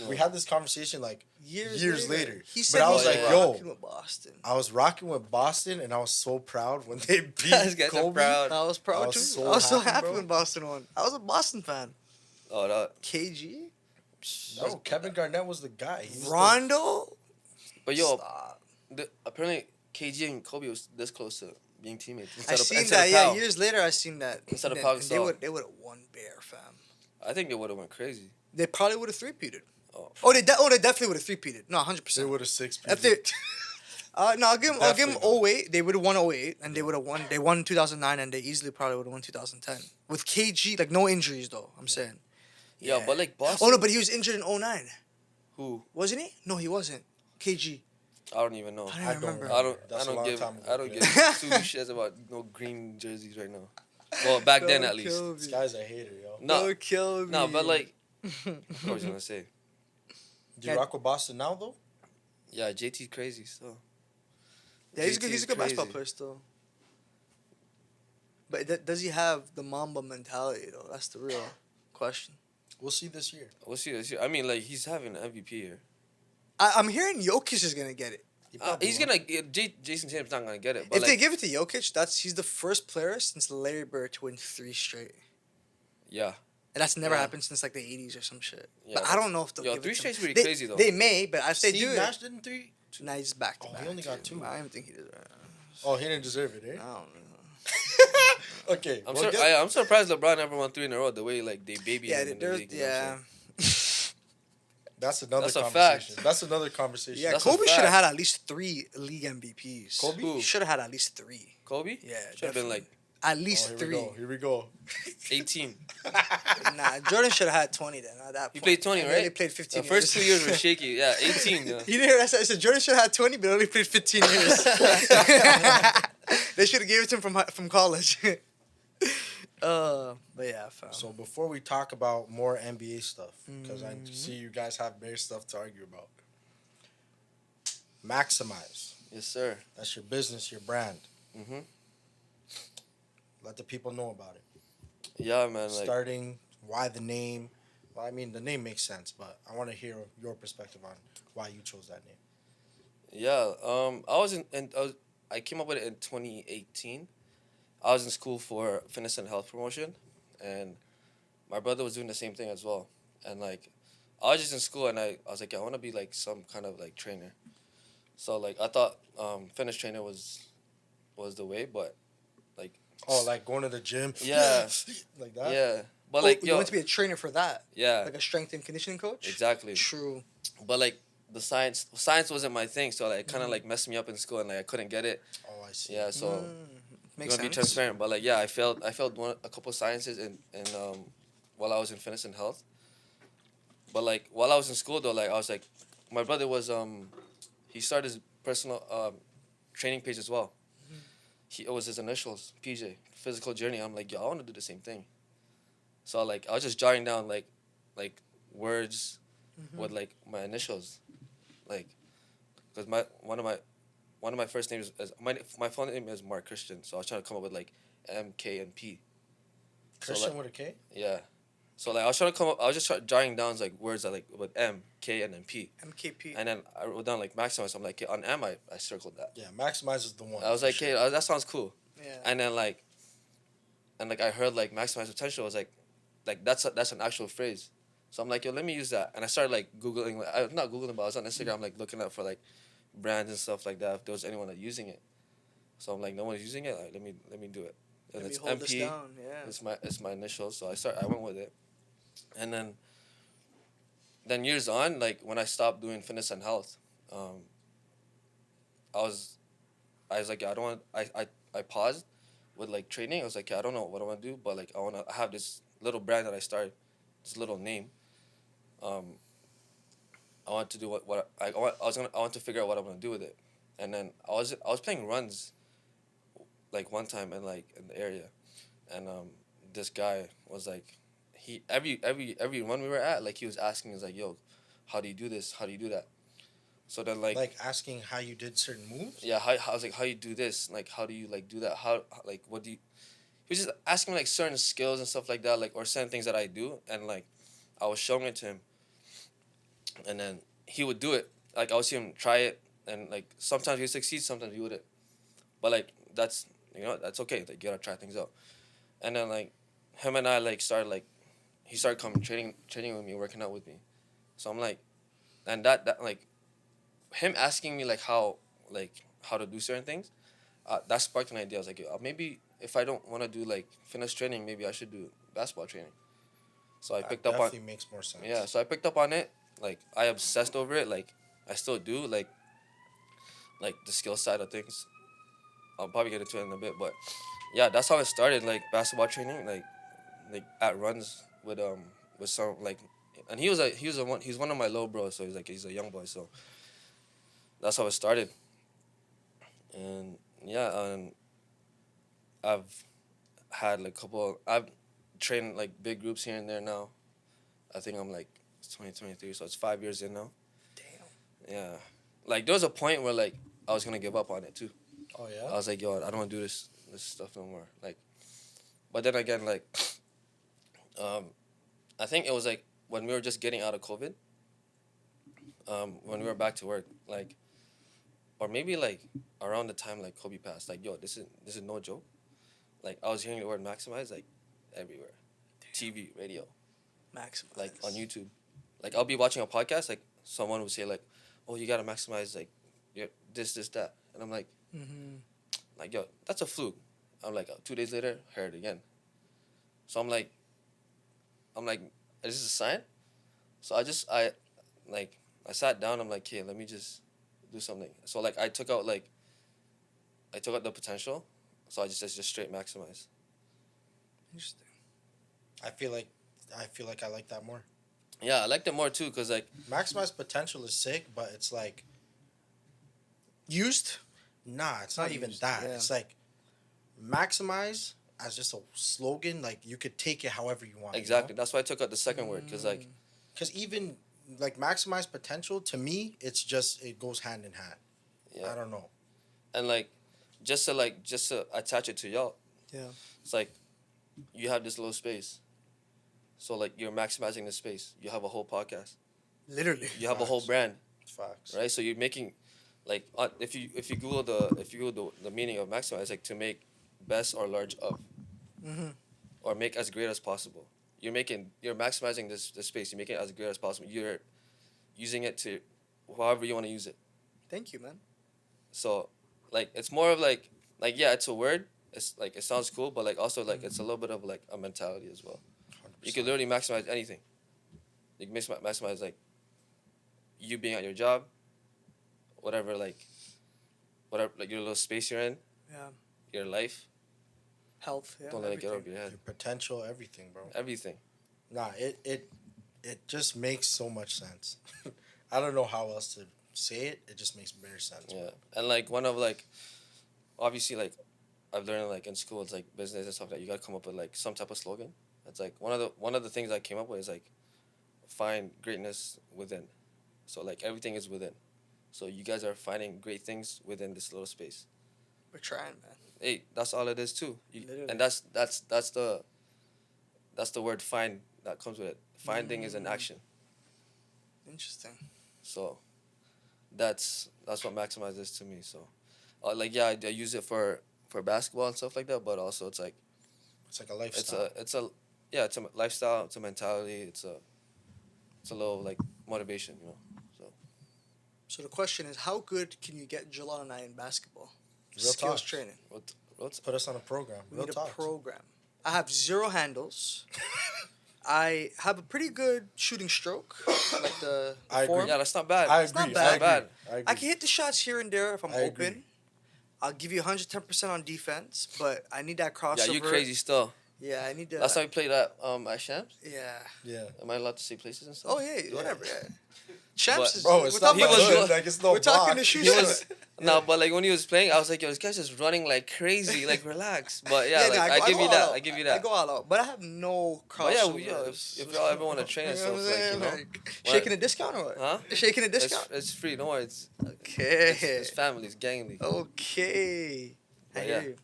We had this conversation like years later. He But said I he was like, yo. rocking with Boston. I was rocking with Boston, and I was so proud when they beat This guy's so Kobe. proud. I was proud I was too. so I was so happy, happy bro. when Boston won. I was a Boston fan. Oh, that. KG, No, Kevin Garnett was the guy. He was Rondo. But yo, Stop. apparently KG and Kobe was this close to being teammates. I seen instead that. of Yeah, Pau. years later, I seen that. Instead of And Pau they Gasol. would have won Bear, fam. I think they would have went crazy. They probably would have three-peated. Oh, They definitely would have three-peated. No, 100%. They would have six. If they, no, I'll give them Definitely 08. They would have won 08, and they would have won. They won 2009, and they easily probably would have won 2010 with KG. Like no injuries though. I'm saying. yeah, but like Boston. Oh no, but he was injured in 09, Who? wasn't he? No, he wasn't. KG. I don't even know. I I don't don't remember. I don't. That's I a don't long give. time ago, I don't yeah. give two shits about no green jerseys right now. Well, back then at least. Kill This me. guy's a hater, yo. No, Don't kill me. no, but like, what was I gonna say? Do you rock with Boston now, though? Yeah, JT's crazy still. Yeah, he's good. JT He's is a good basketball crazy. player still. But does he have the Mamba mentality though? That's the real question. We'll see this year. We'll see this year. I mean, like he's having an MVP year. I'm hearing Jokic is gonna get it. He's gonna get Jason Tatum's not gonna get it. But If like, they give it to Jokic, he's the first player since Larry Bird to win 3 straight. yeah, And that's never Yeah. happened since like the 80s or some shit. Yeah, But I don't know if they'll yo, give 3 it to straight's him. pretty crazy though. They may, but if they Steve do Nash it, didn't 3. nah, he's back to Oh, back. he only got 2. I don't even think he did. Oh, he didn't deserve it, eh? I don't know. Okay. I'm well, I'm surprised LeBron never won 3 in a row. The way like they baby Yeah, him in the there's league. You know what I'm yeah. saying? that's another That's a conversation. fact. That's another conversation. Yeah, That's a Kobe should have fact. had at least 3 league MVPs. Kobe? Who? He should have had at least 3. Kobe. Yeah, Should have been like at least Oh, 3. Here we go. 18. Nah, Jordan should have had 20 then. At that He point. played 20, And right? He played 15 The first 2 years were shaky. Yeah, 18. Yeah. You didn't hear that? I said Jordan should have had 20, but only played 15 years. They should have given it to him from college. But yeah, fam. So before we talk about more NBA stuff, because I see you guys have bare stuff to argue about. Maximize. Yes, sir. That's your business, your brand. Mhm. Let the people know about it. Yeah, man. Like, Starting, why the name? Well, I mean, the name makes sense, but I want to hear your perspective on why you chose that name. yeah. I came up with it in 2018. I was in school for fitness and health promotion, and my brother was doing the same thing as well. And like, I was just in school, and I was like, I want to be like some kind of like trainer. So like, I thought fitness trainer was the way, but like, Oh, like going to the gym? Yeah. Like that? yeah. But Oh, like, you yo, want to be a trainer for that? yeah, Like a strength and conditioning coach? exactly. True. But like, the science wasn't my thing, so like, kind of like messed me up in school, and like, I couldn't get it. Oh, I see. Yeah, so. Makes Gonna be sense. transparent, but like, yeah, I failed a couple sciences in while I was in fitness and health. But like, while I was in school though, like, I was like, my brother was he started his personal training page as well. It was his initials, PJ, Physical Journey. I'm like, yo, I want to do the same thing. So like, I was just jotting down like words with like my initials, like, cause one of my first names is my full name is Mark Christian, so I was trying to come up with like M, K, and P. Christian like, with a K? Yeah, so like I was trying to come up. I was just jotting down like words that like with M, K, and then P. MKP. And then I wrote down like maximize. I'm like, okay, on M, I circled that. Yeah, Maximize is the one. I was for like, sure. okay, that sounds cool. Yeah. And then like I heard like maximize potential. I was like that's an actual phrase. So I'm like, yo, let me use that. And I started like Googling, like, not Googling, but I was on Instagram like looking up for like brands and stuff like that, if there was anyone like using it. So I'm like, no one's using it, like let me do it. And Let me it's hold this MP. down. Yeah. It's my initials, so I went with it. And then years on, like when I stopped doing fitness and health, I was like, I don't want I paused with like training. I was like, I don't know what I want to do, but like I have this little brand that I started, this little name. I want to do I want to figure out what I'm gonna do with it, and then I was playing runs, like one time in the area, and this guy was like, every run we were at, like he was asking us like, yo, how do you do this? How do you do that? So then like asking how you did certain moves? yeah, I was like, how you do this? Like how do you like do that? How like what do you? He was just asking me like certain skills and stuff like that, like or certain things that I do, and like I was showing it to him. And then he would do it. Like I would see him try it, and like sometimes he would succeed, sometimes he wouldn't. But like that's that's okay. Like you gotta try things out. And then like him and I like started like he started coming training with me, working out with me. So I'm like, and that like him asking me like how to do certain things, that sparked an idea. I was like, maybe if I don't want to do like fitness training, maybe I should do basketball training. So I picked up on. Definitely makes more sense. Yeah, so I picked up on it. Like I obsessed over it. Like I still do. Like the skill side of things. I'll probably get into it in a bit, but yeah, that's how it started. Like basketball training, like at runs with some like, and he's one of my little bros, so he's a young boy, so that's how it started. And yeah, I've had like I've trained like big groups here and there now. I think I'm like 2023, so it's 5 years in now. Damn. Yeah, like there was a point where like I was gonna give up on it too. Oh yeah. I was like, yo, I don't want to do this stuff no more. Like, but then again, like, I think it was like when we were just getting out of COVID. When we were back to work, like, or maybe like around the time like Kobe passed, like yo, this is no joke. Like I was hearing the word maximize like everywhere, TV, radio, Maximize. like on YouTube. Like I'll be watching a podcast, like someone would say like, oh, you gotta maximize like your this that, and I'm like, like yo, that's a fluke. I'm like 2 days later, heard it again. So I'm like, is this a sign? So I sat down. I'm like, okay, let me just do something. So like I took out the potential. So I just straight maximize. Interesting. I feel like I like that more. Yeah, I liked it more too, cause like Maximize potential is sick, but it's like, Used? nah, it's not even that. yeah. It's like maximize as just a slogan. Like you could take it however you want. exactly. That's why I took out the second word, cause like Because even like maximize potential to me, it's just it goes hand in hand. yeah, I don't know. and like just to attach it to y'all. Yeah. It's like you have this little space. So like you're maximizing the space. You have a whole podcast. Literally. You have a whole Facts. brand, Facts. right? So you're making, like, if you Google the meaning of maximize, like to make best or large of, or make as great as possible. You're maximizing this space. You're making it as great as possible. You're using it to, however you want to use it. Thank you, man. So, like, it's more of like yeah, it's a word. It's like it sounds cool, but like also like it's a little bit of like a mentality as well. 100%. You can literally maximize anything. You can maximize like you being at your job, whatever like your little space you're in, Yeah. your life. Health. Yeah. Don't let it get over everything. your head. Your potential, everything, bro. Everything. Nah, it just makes so much sense. I don't know how else to say it. It just makes better sense. Yeah, and like one of like, obviously like, I've learned like in school it's like business and stuff that you gotta come up with like some type of slogan. It's like one of the things I came up with is like, find greatness within. So like everything is within. So you guys are finding great things within this little space. We're trying, man. Hey, that's all it is too. Literally. And that's the word find that comes with it. Finding is an action. Interesting. So that's what maximize is to me. So like yeah, I use it for basketball and stuff like that, but also it's like It's like a lifestyle. it's a lifestyle, it's a mentality, it's a little like motivation, you know. So the question is, how good can you get Gilleon and I in basketball? Real Skills talk. training. What's Put us on a program. We Real need talk. a program. I have 0 handles. I have a pretty good shooting stroke, like the I agree. form. yeah, that's not bad. I It's not agree. bad. I agree. I can hit the shots here and there if I'm I open. agree. I'll give you 110% on defense, but I need that crossover. Yeah, you crazy still. Yeah, I need that. Last time we played at Shams. Yeah. Yeah. Am I allowed to say places and stuff? Oh yeah, whatever. Yeah. Champs But- is. Bro, it's we're not talking he about was- shoe- like it's no We're talking block. the shoe He was store. no, but like when he was playing, I was like, yo, this guy's just running like crazy, like relax. But yeah, like no, I give go you all that. out. I give you I that. go all out, but I have no But yeah, crossovers. if y'all ever want to train and You know stuff, what I'm like you saying? know, Like, shaking a discount or what? Huh? Shaking a discount. it's free. Don't worry. It's Okay. it's family. It's gangly. Okay. I But hear yeah. you.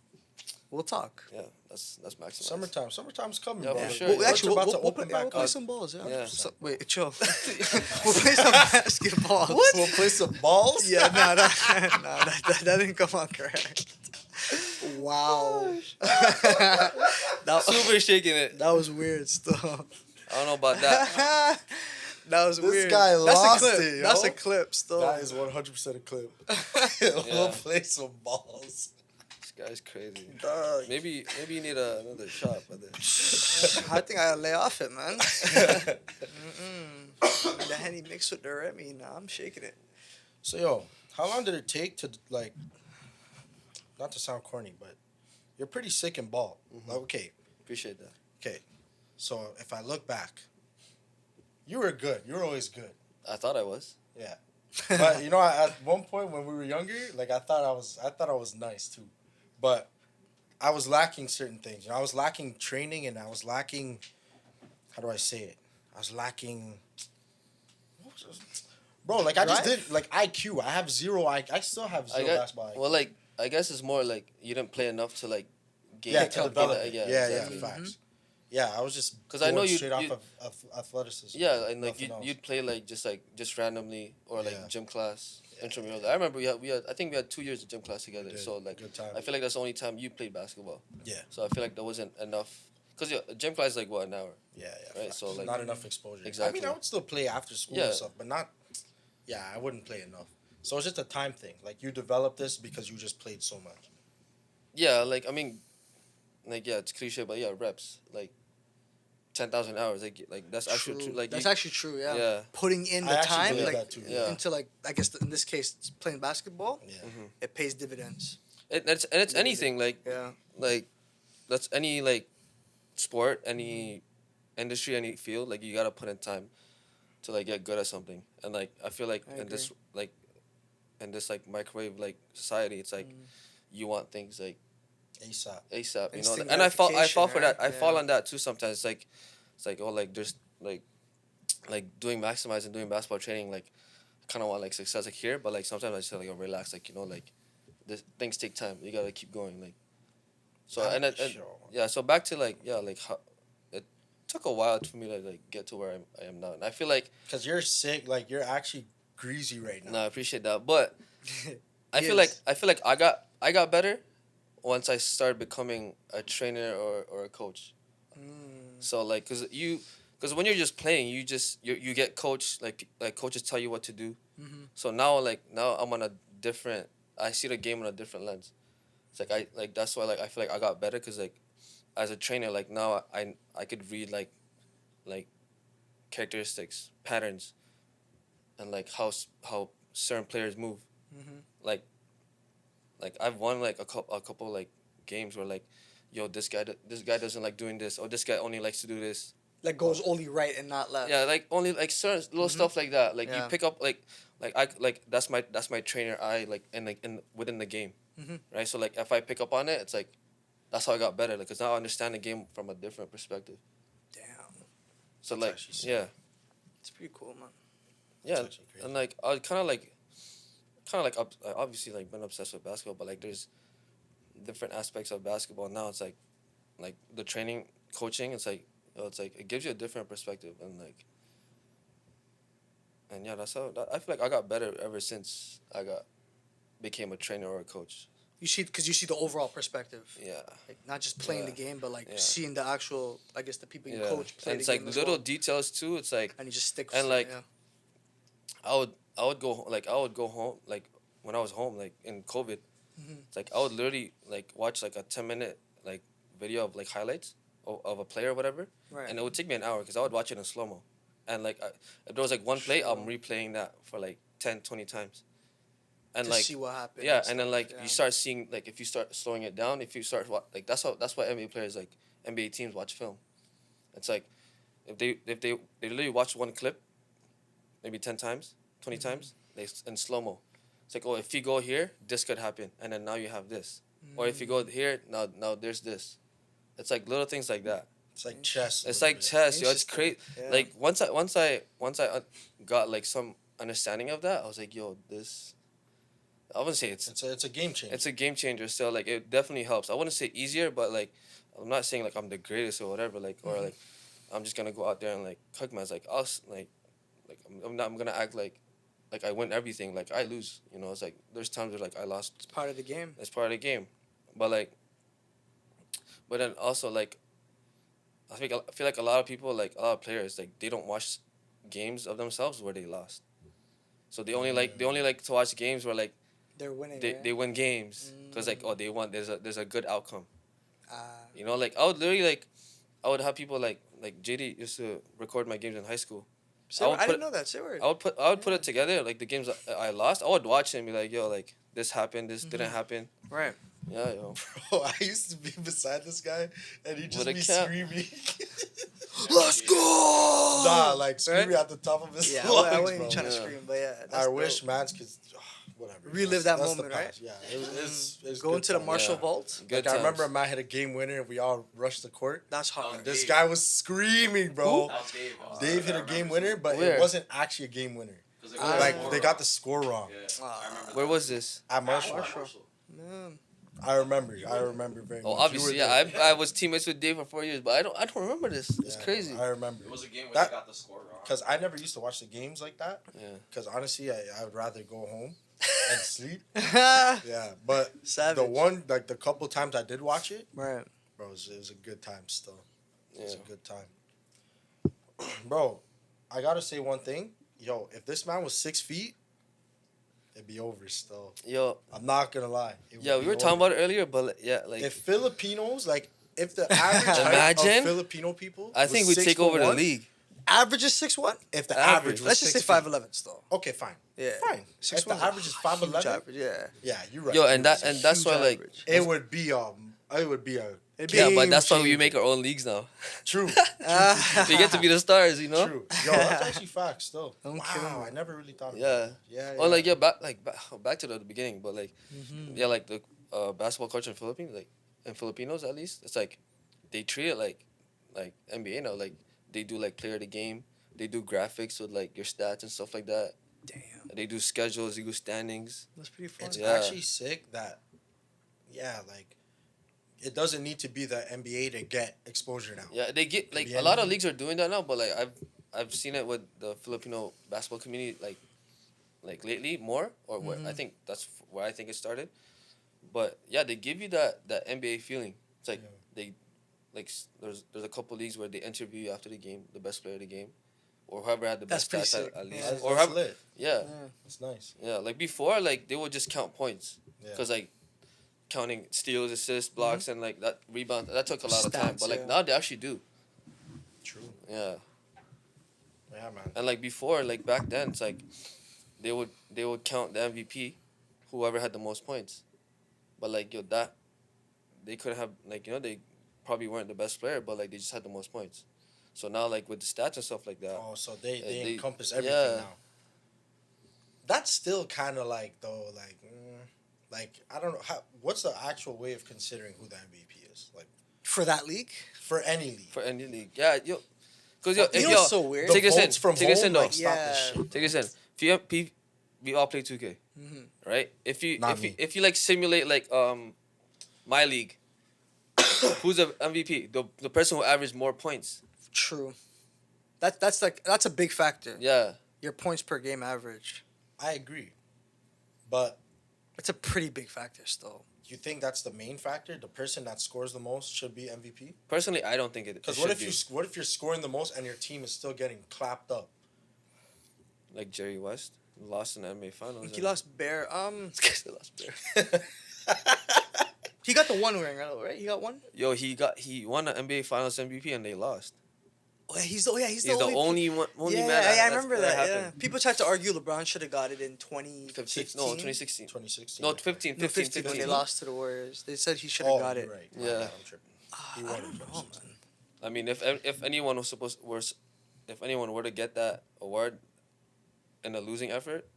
We'll talk. Yeah, that's maximized. Summertime's coming, Yeah, bro. for sure. Well, Yeah. actually, We're we'll, about to we'll, open play, back play up. some balls. Yeah. Yeah. So, wait, chill. We'll play some basketball. We'll play some balls. Yeah, nah, that didn't come out correct. Wow. that, Super shaking it. that was weird still. I don't know about that. That was This weird. guy That's lost a clip. it, yo. That's a clip still. That is 100% a clip. Yeah. We'll play some balls. This guy's crazy. Dog. Maybe you need another shot, brother. I think I lay off it, man. The Henny mixed with the Remy. Nah, I'm shaking it. So, yo, how long did it take to, like, not to sound corny, but you're pretty sick in ball. Like, okay, Appreciate that. okay. So, if I look back, you were good. You were always good. I thought I was. Yeah. But, you know, at one point when we were younger, like, I thought I was nice, too. But I was lacking certain things. You know, I was lacking training and I was lacking, how do I say it? I was lacking, what was it? Bro, like, I just Drive? did, like, IQ. I have zero IQ. I still have zero basketball IQ. Well, like I guess it's more like you didn't play enough to like gain Yeah, pick to up develop the- it. Yeah, exactly. facts. Yeah, I was just 'Cause I know going you- straight off you- of athleticism. Yeah, and like Nothing else. you'd play like just randomly or like Yeah. gym class, intramural. I remember we had I think we had 2 years of gym class together. We did. So like Good time. I feel like that's the only time you played basketball. Yeah. So I feel like there wasn't enough, cause yeah, gym class is like what, an hour. Yeah, Right, facts. so, like- not enough exposure. Exactly. I mean, I would still play after school Yeah. and stuff, but not. Yeah, I wouldn't play enough. So it's just a time thing. Like you develop this because you just played so much. Yeah, like I mean, like yeah, it's cliche, but yeah, reps like 10,000 hours. Like that's actually true. Like that's you- actually true. Yeah. Yeah. Putting in I the actually time, believe like that too. Yeah. into like I guess in this case it's playing basketball, Yeah. it pays dividends. It's anything like Yeah. like that's any like sport, any industry, any field. Like you gotta put in time to like get good at something. And like I feel like I in this like in this like microwave like society, it's like you want things like ASAP. ASAP, you know. Instant And I fall gratification, for that. right? I fall Yeah. on that too sometimes. It's like oh like there's like doing maximizing doing basketball training like I kind of want like success like here, but like sometimes I just feel like relax, like you know like this things take time. You gotta keep going like. So and Sure. yeah, so back to like yeah like how it took a while for me to like get to where I am now, and I feel like Because you're sick, like you're actually greasy right now. no I appreciate that, but I feel like I got better once I started becoming a trainer or a coach. So like, cause when you're just playing, you get coached like coaches tell you what to do. So now I'm on a different. I see the game on a different lens. It's like that's why like I feel like I got better because like, as a trainer like now I could read like characteristics, patterns, and like how certain players move. Like I've won like a couple like games where like, yo this guy doesn't like doing this, or this guy only likes to do this. Like goes only right and not left. Yeah, like only like certain little stuff like that. Like Yeah. you pick up like that's my trainer eye like in within the game, right? So like if I pick up on it, it's like that's how I got better. Like, cause now I understand the game from a different perspective. Damn. So That's like actually sick. yeah, It's pretty cool, man. yeah, actually crazy. and like I kind of like I obviously like been obsessed with basketball, but like there's different aspects of basketball now. It's like the training, coaching. It's like it gives you a different perspective, and like. And yeah, that's how I feel like I got better ever since I became a trainer or a coach. You see, because you see the overall perspective. Yeah. Like not just playing the Yeah. game, but like Yeah. seeing the actual, I guess, the people you Yeah. coach play And the it's like game as little well. details too. It's like And you just stick. and with like it, yeah. I would go home like when I was home like in COVID. It's like I would literally like watch like a 10-minute like video of like highlights of a player or whatever, Right. and it would take me an hour because I would watch it in slow mo, and like if there was like one play, I'm replaying that for like 10, 20 times, and to like see what happened. yeah, and then stuff, like yeah. you start seeing like if you start slowing it down, if you start like that's why NBA players like NBA teams watch film. It's like if they literally watch one clip, maybe 10 times, 20 times, they in slow mo. It's like, oh, if you go here, this could happen, and then now you have this, or if you go here, now there's this. It's like little things like that. It's like chess. a It's little like bit. chess, yo. It's Interesting. crazy. Yeah. Like once I got like some understanding of that, I was like, yo, this. I wouldn't say it's It's a game changer. a game changer. Still, like it definitely helps. I wouldn't say easier, but like I'm not saying like I'm the greatest or whatever. Like or like I'm just gonna go out there and like cook man. It's like us like I'm gonna act like I win everything. Like I lose. You know, it's like there's times where like I lost. It's part of the game. It's part of the game, but then also like I feel like a lot of people like a lot of players like they don't watch games of themselves where they lost, so they only like to watch games where like They're winning. they, right? they win games because like oh they won there's a good outcome, Ah. you know. Like I would literally like I would have people like JD used to record my games in high school. I didn't know that. Say word. I would put it together like the games I lost. I would watch it and be like yo like this happened, this didn't happen. Right. Yeah, yo. Bro, I used to be beside this guy, and he just With a be cap. screaming. Let's go. Nah, like screaming Right? at the top of his Yeah, lungs, I wasn't bro. even trying to Yeah. scream, but yeah. I that's wish dope. mans could, whatever. Relive That's- that that's the moment, right? past. Yeah, it's Go good into the times. Marshall Yeah. Vault. Good Like, I remember a times. man hit a game winner, and we all rushed the court. That's hard. This guy was screaming, bro. That was Dave. Dave hit a game winner, but Where? it wasn't actually a game winner. Like they got the score wrong Yeah, I remember Where that. was this? at Marshall. Yeah. I remember very Oh, much. obviously, yeah. I was teammates with Dave for 4 years, but I don't remember this. It's Yeah, crazy. I remember. It was a game where That- they got the score wrong. Because I never used to watch the games like that. Yeah. Because honestly, I would rather go home and sleep. right. Yeah, but Savage. the couple times I did watch it, bro, it was a good time still. It was Yeah. a good time. Bro, I gotta say one thing. Yo, if this man was 6 feet, it'd be over still. Yo, I'm not gonna lie. It would yeah, we be were talking over. about it earlier, but like, If Filipinos, if the average height Imagine. of Filipino people I think was we'd take over the 6'1", league. Average is 6'1". If the Average. average was Let's just say 6 feet. 5'11" still. Okay, fine. Yeah. Fine. If the 6'1" average is 5'11", average. Yeah. yeah, you're right. Yo, You're and that right. and that's why Huge like, average. it would be a It'd yeah, but game that's why we changer. make our own leagues now. true. We get to be the stars, you know. True. Yo, that's actually facts still. Don't kill Wow, me. I never really thought of Yeah. that. Yeah. Oh, like back to the beginning, but like, Mm-hmm. yeah, like the basketball culture in Philippines, like, and Filipinos at least, it's like, they treat it like NBA now. Like they do like player of the game. They do graphics with like your stats and stuff like that. Damn. They do schedules. They do standings. That's pretty fun. It's Yeah. actually sick that, it doesn't need to be the NBA to get exposure now. Yeah, they get like be a lot of anything. leagues are doing that now, but like I've seen it with the Filipino basketball community like lately more, or what I think that's where I think it started. But yeah, they give you that NBA feeling. It's like they like there's a couple leagues where they interview you after the game, the best player of the game, or whoever had the That's best pretty stats sick. at least, Yeah. That's, or that's have, lit. yeah, That's nice. yeah. Like before, like they would just count points Yeah. because like counting steals, assists, blocks, and like that rebound. That took a lot of time. Stats, But like yeah. now they actually do. True. Yeah. Yeah, man. And like before, like back then, it's like they would count the MVP, whoever had the most points, but like that they couldn't have they probably weren't the best player, but like they just had the most points. So now like with the stats and stuff like that, Oh, so they they- encompass everything yeah. now. That's still kind of I don't know what's the actual way of considering who the MVP is For that league? for any league. for any league, yeah, because yo, You if know yo, what's so weird? The take this in, votes from take this in home, though. stop Yeah. this shit. Take this in. If we all play 2K, right? If you Not if you, me. if you like simulate like my league, who's the MVP? The person who averaged more points. True. That's a big factor. Yeah. Your points per game average. I agree, but It's a pretty big factor still. you think that's the main factor? The person that scores the most should be MVP? Personally, I don't think it. Because it what should if what if you're scoring the most and your team is still getting clapped up? like Jerry West lost in the NBA Finals? He lost bare. He lost bare. He got the one ring, right? He got one. Yo, he won the NBA Finals MVP and they lost. Oh, yeah, he's the He's the only man. I remember that. Yeah. happened. People tried to argue LeBron should have got it in 2015. 2016. 2016. No, I think. 15, No, 15, 15 when 15. they lost to the Warriors. They said he should have Oh, got you're it. right. Yeah. I'm tripping. He I won don't in know, 2016. man. I mean, if anyone if anyone were to get that award in a losing effort,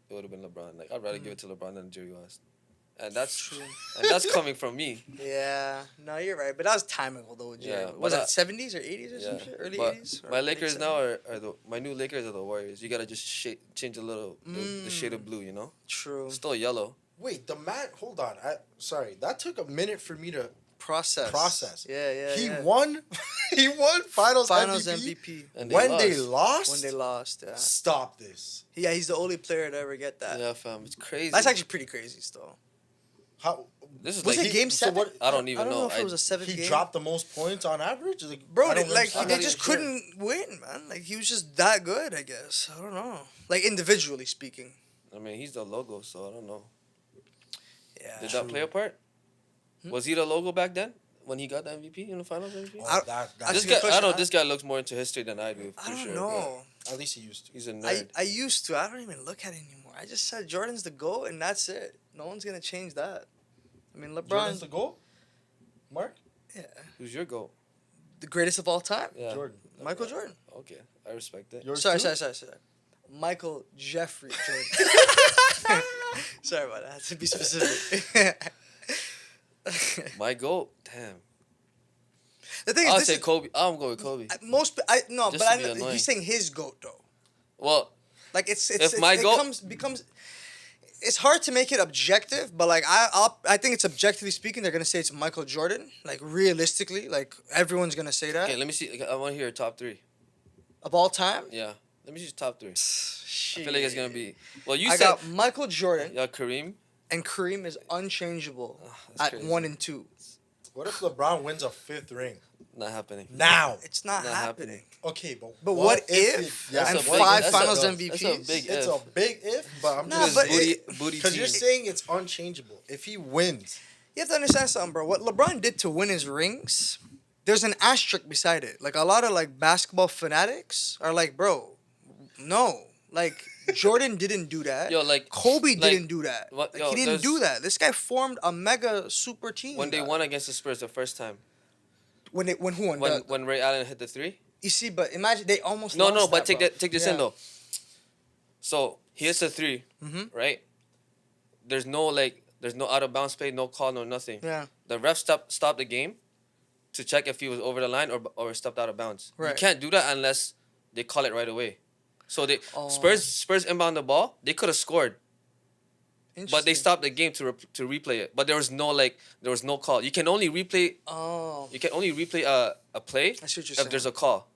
it would have been LeBron. Like I'd rather give it to LeBron than Jerry West, and that's True. and that's coming from me. Yeah, no, you're right. But that was time ago, though. Jerry. Yeah, Was but that 70s or 80s or some Yeah, shit? Early but 80s? Or my late Lakers 70s? now are my new Lakers are the Warriors. You gotta just change a little the shade of blue, you know. True. Still yellow. Wait, the man. Hold on. Sorry, that took a minute for me to Process. process. Yeah. He yeah. won. He won Finals Finals MVP. MVP. And When they lost. When they lost, yeah. Stop this. Yeah, he's the only player to ever get that. Yeah, fam, it's crazy. That's actually pretty crazy still. How? This is Was like it game so 7? what- I don't even I don't know if know. it was a 7th He game. dropped the most points on average. Bro, I don't like understand. they not just even sure. couldn't win, man. Like he was just that good, I guess. I don't know. Like individually speaking. I mean, he's the logo, so I don't know. Yeah. Did that play a part? Was he the logo back then when he got the MVP in the Finals MVP? Oh, that's This That's a guy, good question. I know this guy looks more into history than I do. For I don't sure, know. at least he used to. but he's a I, nerd. I used to. I don't even look at it anymore. I just said Jordan's the GOAT and that's it. No one's gonna change that. I mean Jordan's LeBron's the goal. Mark. yeah, Who's your goat? the greatest of all time. Yeah. Jordan. Michael Jordan. Okay, I respect it. Yours Sorry. too? Michael Jeffrey Jordan. Sorry about that. I had to be specific. My goat? Damn. The thing is, I'll this say is, Kobe. I'm going with Kobe. no, Just but to I be know, annoying. he's saying his GOAT though. Well, Like it's If my it goat- becomes it's hard to make it objective, but like I think it's objectively speaking, they're gonna say it's Michael Jordan. Like realistically, like everyone's gonna say that Okay, let me see. Like, I want to hear your top 3. of all time. Yeah, let me see your top 3. Shit. I feel like it's gonna be. Well, you I said. got Michael Jordan, Yeah, Kareem. and Kareem is unchangeable That's at crazy. 1 and 2. What if LeBron wins a 5th ring? Not happening. Now. It's not Not happening. Okay, But what if? yeah, And That's a big- 5 that's a- Finals that's MVPs. a big it's if. a big if, but I'm Nah, just but booty because team. you're saying it's unchangeable. If he wins, You have to understand something, bro. What LeBron did to win his rings, there's an asterisk beside it. Like a lot of like basketball fanatics are like, bro, no. Like Jordan didn't do that. Yo, like Kobe like, didn't do that. what- Like, yo, he didn't there's- do that. This guy formed a mega super team. when they dog. won against the Spurs the first time. When who won? When Ray Allen hit the 3. You see, but imagine they almost No, lost but that, bro. take this Yeah. in though. So he hits the 3, right? There's no out of bounds play, no call, no nothing. Yeah. The ref stopped the game to check if he was over the line or stepped out of bounds. You Right. can't do that unless they call it right away. So they Oh. Spurs inbound the ball. They could have scored, but they Interesting. stopped the game to replay it. But there was no call. You can only replay Oh, a play I see what you're if saying. there's a call.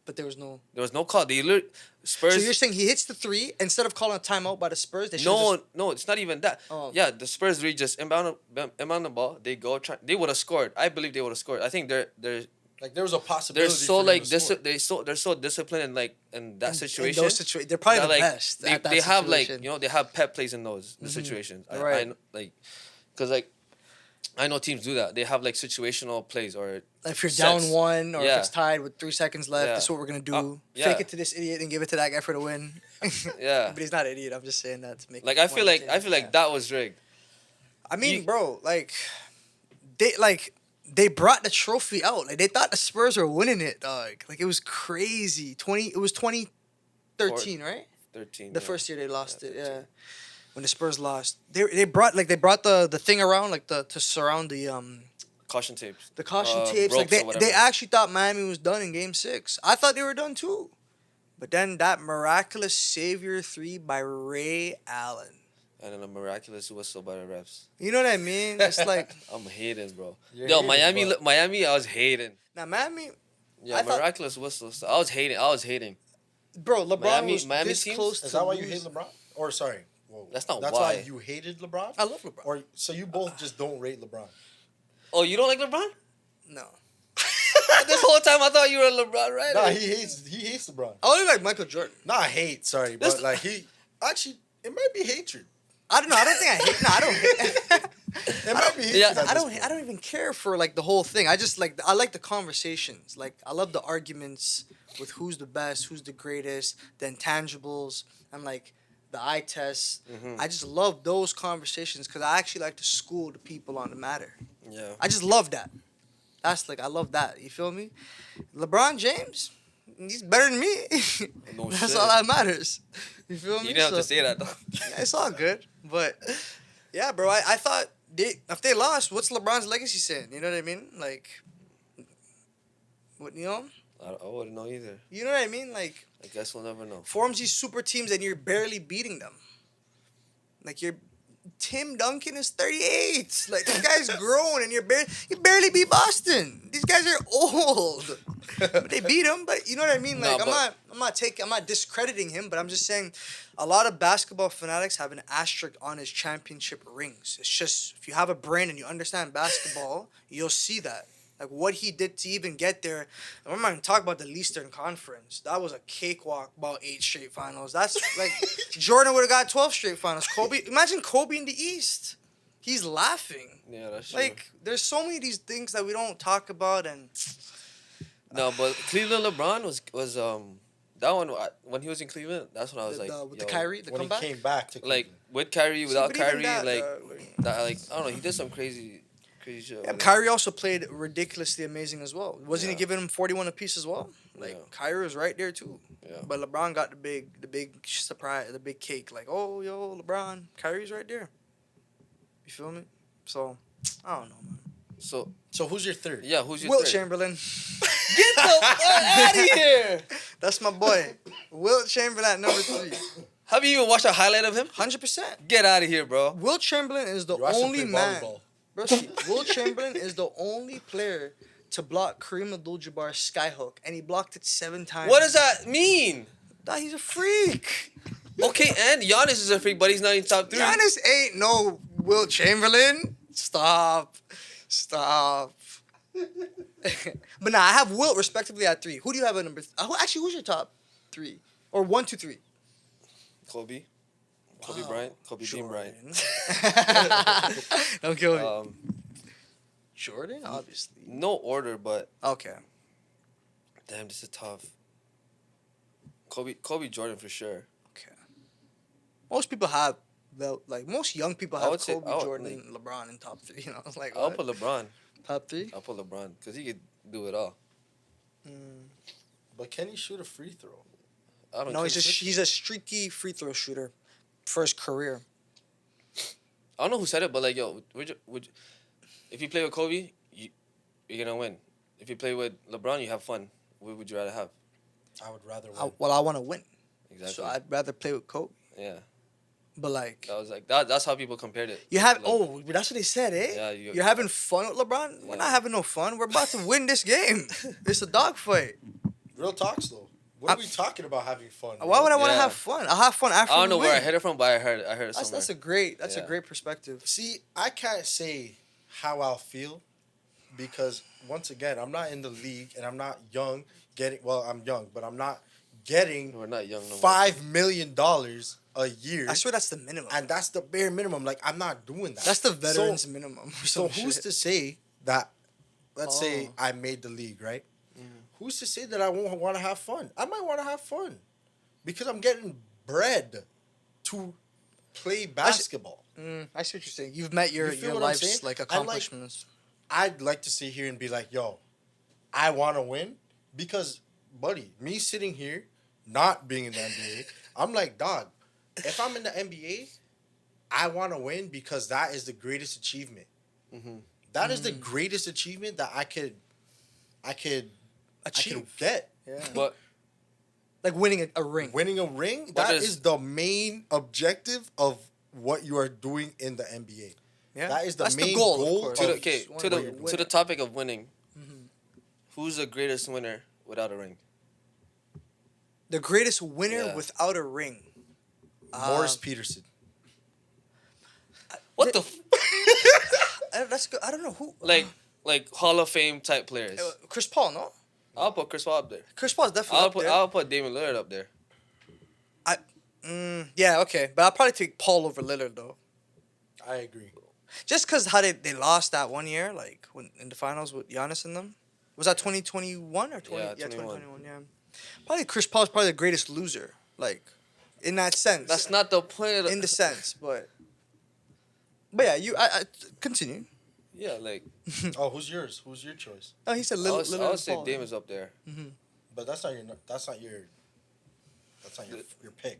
But there was no. There was no call. Spurs. So you're saying he hits the 3 instead of calling a timeout by the Spurs? They should've No, it's not even that. Oh. Yeah, the Spurs really just inbound the ball. They go try. They would have scored. I believe they would have scored. I think they're like there was a possibility. they're so for him like to score. they're so disciplined in like in that situation. In those situations, they're probably that, the like, best. They, at that they have like situation. they have pet plays in those situations. Right. Like, cause like I know teams do that. They have like situational plays or If you're sets. down 1 or if Yeah. it's tied with 3 seconds left, Yeah. this is what we're gonna do. Yeah. Fake it to this idiot and give it to that guy for the win. Yeah. But he's not an idiot. I'm just saying that to make. Like it I feel like yeah. that was rigged. I mean, you- bro, like they brought the trophy out. Like they thought the Spurs were winning it, dog. Like it was crazy. It was 2013, right? 13. The yeah. first year they lost it, 13. yeah. When the Spurs lost, they brought the thing around like to surround the Caution tapes. caution tapes. Like ropes or they whatever. actually thought Miami was done in Game 6. I thought they were done too, but then that miraculous savior 3 by Ray Allen. And then a miraculous whistle by the refs. You know what I mean? It's like I'm hating, bro. You're Yo, hating, Miami, I was hating. now Miami, Yeah, I thought- miraculous whistles. I was hating. bro. LeBron was Miami this teams? close Is to that why you lose. hate LeBron? Or sorry, whoa. That's not That's why. why you hated LeBron. I love LeBron. Or so you both just don't rate LeBron. Oh, you don't like LeBron? No, This whole time I thought you were a LeBron, right? Nah, he hates LeBron. I only like Michael Jordan. Not hate, sorry, This- but like he actually it might be hatred. I don't know. I don't think I hate. No, I don't hate. It might be hatred. yeah, at I this don't. point. I don't even care for like the whole thing. I just like. I like the conversations. Like I love the arguments with who's the best, who's the greatest, the intangibles, and like the eye tests. I just love those conversations because I actually like to school the people on the matter. Yeah. I just love that. That's like I love that. You feel me? LeBron James, he's better than me. No That's shit. all that matters. You feel me? You didn't have to So- say that though. yeah, it's all good. But yeah, bro, I thought if they lost, what's LeBron's legacy saying? You know what I mean? Like, what I wouldn't know either. you know what I mean? Like, I guess we'll never know. forms these super teams and you're barely beating them. Like Tim Duncan is 38. Like this guy's grown and you barely beat Boston. These guys are old. But they beat him, but you know what I mean? No, Like but- I'm not discrediting him, but I'm just saying a lot of basketball fanatics have an asterisk on his championship rings. It's just if you have a brain and you understand basketball, you'll see that. Like what he did to even get there. And we're not even talking about the Eastern Conference. That was a cakewalk, about 8 straight finals. That's like Jordan would have got 12 straight finals. Imagine Kobe in the East. He's laughing. Yeah, that's true. Like there's so many of these things that we don't talk about, and No, but Cleveland LeBron was that one when he was in Cleveland. That's when I was with like, the yo, Kyrie, the When comeback. he came back to like Cleveland. with Kyrie, without but even Kyrie, that, like like- that, like I don't know, he did some crazy shit. Yeah, Kyrie also played ridiculously amazing as well. Wasn't he Yeah. giving him 41 apiece as well? Like Yeah. Kyrie was right there too. Yeah. But LeBron got the big surprise, the big cake. Like, oh yo, LeBron, Kyrie's right there. You feel me? So I don't know, man. So who's your third? yeah, who's your Wilt third? Chamberlain. Get the fuck out of here! That's my boy. Wilt Chamberlain number 3. Have you even watched a highlight of him? 100%. Get out of here, bro. Will Chamberlain is the You watch him only play man. volleyball. Bro, see, Will Chamberlain is the only player to block Kareem Abdul-Jabbar's skyhook, and he blocked it 7 times. What does that mean? Nah, he's a freak. Okay, and Giannis is a freak, but he's not in top 3. Giannis ain't no Will Chamberlain. Stop. But nah, I have Wilt respectively at 3. Who do you have at number? Actually, who's your top 3 or 1, 2, 3? Kobe Bryant, Kobe Bean Bryant. Don't kill me. Jordan, obviously. No order, but Okay. damn, this is tough. Kobe Jordan for sure. Okay. Most people have most young people I have would say- Kobe, I would, Jordan, LeBron in top 3. You know, like I'll what? put LeBron. Top 3. I'll put LeBron because he could do it all. But can he shoot a free throw? I don't No, know. he's a streaky free throw shooter for his career. I don't know who said it, but like, yo, if you play with Kobe, you're gonna win. If you play with LeBron, you have fun. What would you rather have? I would rather win. I want to win. Exactly. So I'd rather play with Kobe. Yeah. But like, That was like that's how people compared it. you have Like, but that's what they said, eh? Yeah, You're having fun with LeBron. We're Yeah. not having no fun. We're about to win this game. It's a dogfight. Real talks though. What are we talking about having fun? Why would I want to Yeah. have fun? I'll have fun after. I don't know we where I win. heard it from, but I heard it somewhere. That's a Yeah. great perspective. See, I can't say how I'll feel because once again, I'm not in the league and I'm not young. I'm young, but I'm not getting We're not young no more. $5 million a year, I swear that's the minimum. and that's the bare minimum. Like I'm not doing that. That's the veterans So, minimum. or so some who's shit. to say that? Let's say Oh. I made the league, right? Who's to say that I won't want to have fun? I might want to have fun because I'm getting bread to play basketball. I see what you're saying. You've met your You feel what I'm life's saying? like And, like, accomplishments. I'd like to sit here and be like, yo, I want to win because, buddy, me sitting here, not being in the NBA, I'm like, dog, if I'm in the NBA, I want to win because that is the greatest achievement. That is the greatest achievement that I could Achieve. get. Yeah. But Like winning a ring. Winning a ring, But that there's- is the main objective of what you are doing in the NBA. Yeah. That is the That's main the goal, goal of course. to the of- okay, Just to wanna the win to the it. topic of winning, who's the greatest winner without a ring? The greatest winner Yeah. without a ring. Morris Peterson. What the That's good. I don't know who. like Hall of Fame type players? Chris Paul, no? I'll put Chris Paul up there. Chris Paul's definitely I'll up put Damian Lillard up there. there. Yeah, okay. But I'll probably take Paul over Lillard, though. I agree. Just because how they lost that one year, like when in the finals with Giannis and them. Was that 2021 or 20? Yeah, 2021, yeah. Probably Chris Paul's probably the greatest loser, like, in that sense. That's not the point of the. in the sense, but yeah, I continue. Yeah, like Oh, who's yours? Who's your choice? Oh, he said I Lillard. would, Lillard say Paul. Dame is up there. But that's not your pick,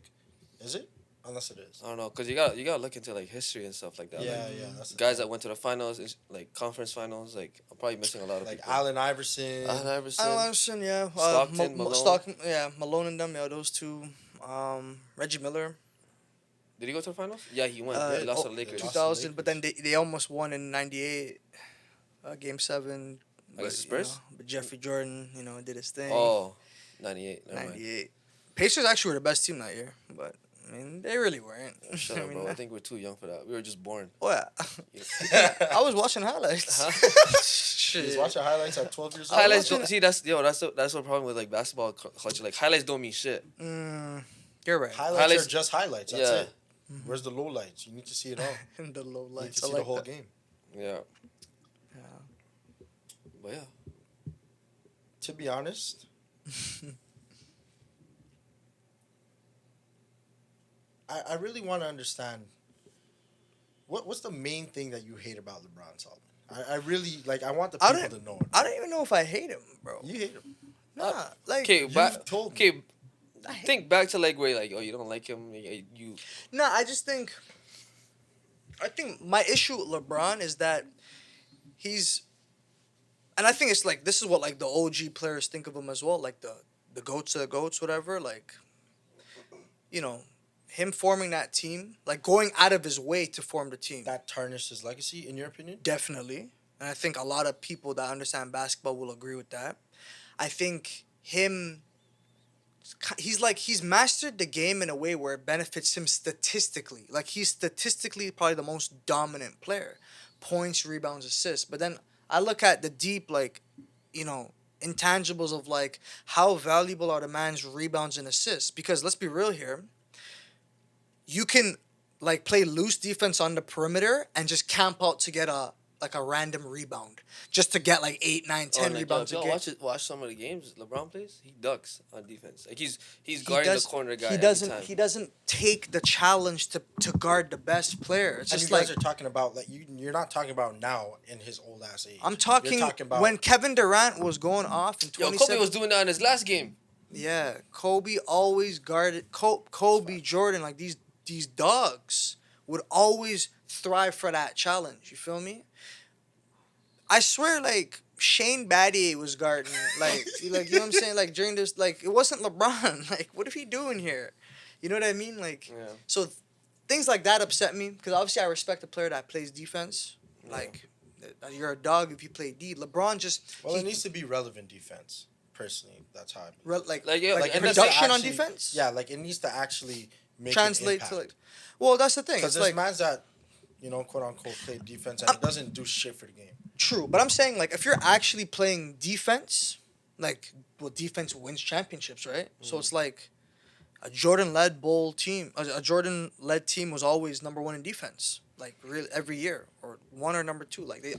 is it? Unless it is. I don't know, cause you gotta look into like history and stuff like that. Yeah, Like, yeah. That's the guys thing. that went to the finals, like conference finals, like I'm probably missing a lot of like people. Allen Iverson. Allen Iverson. Allen Iverson, yeah. Stockton, Malone. Stockton, yeah. Malone and them, yeah. Those two. Reggie Miller. Did he go to the finals? Yeah, he went. He lost to the Lakers. Two- 2000, but then they almost won in '98, Game 7. Against the but, Spurs? But Jeffrey Jordan, did his thing. Oh, 98. Never mind. 98. Pacers actually were the best team that year, but I mean they really weren't. Shut up, I mean, bro. I think we're too young for that. We were just born. Oh, yeah. I was watching highlights. You was watching highlights at 12 years old. Highlights don't see that's the problem with like basketball culture. Like highlights don't mean shit. You're right. Highlights are just highlights. That's Yeah. it. Where's the low lights? You need to see it all. In the low You need lights. to I see like the whole that. game. Yeah. Yeah. But yeah. To be honest, I really want to understand what's the main thing that you hate about LeBron Solomon. I really like. I want the I people to know. I don't even know if I hate him, bro. You hate him. Nah, like Okay, You've told me. okay. Think back to like where like you don't like him. You nah. I think my issue with LeBron is that and I think it's like this is what like the OG players think of him as well, like the goats of the goats, whatever. Like, him forming that team, like going out of his way to form the team. That tarnished his legacy, in your opinion? Definitely. And I think a lot of people that understand basketball will agree with that. I think he's mastered the game in a way where it benefits him statistically. Like, he's statistically probably the most dominant player. Points, rebounds, assists. But then I look at the deep, like, intangibles of, like, how valuable are the man's rebounds and assists. Because let's be real here. You can, like, play loose defense on the perimeter and just camp out to get a random rebound. Just to get, like, 8, 9, 10 rebounds a game. Watch some of the games LeBron plays. He ducks on defense. Like, he's guarding the corner guy. He doesn't take the challenge to guard the best player. It's And just you guys like, are talking about, like, you're not talking about now in his old ass age. I'm talking about when Kevin Durant was going off in 2017. Kobe was doing that in his last game. Yeah, Kobe always guarded. Kobe, Jordan, like these dogs would always thrive for that challenge. You feel me? I swear, like, Shane Battier was guarding, like, you know what I'm saying? Like, during this, like, it wasn't LeBron. Like, what are he doing here? You know what I mean? Like, Yeah. so things like that upset me because obviously I respect a player that plays defense. Yeah. Like, you're a dog if you play D. LeBron just Well, it needs to be relevant defense. Personally, that's how I believe. like and that's production on actually- defense. Yeah, like, it needs to actually make Translate an to, like, impact. well, that's the thing. Because It's there's like mans that, quote unquote, play defense and it doesn't do shit for the game. true, but I'm saying, like, if you're actually playing defense, like, well, defense wins championships, right? So it's like a Jordan-led team was always number one in defense, like, really every year, or one or number two. Like, that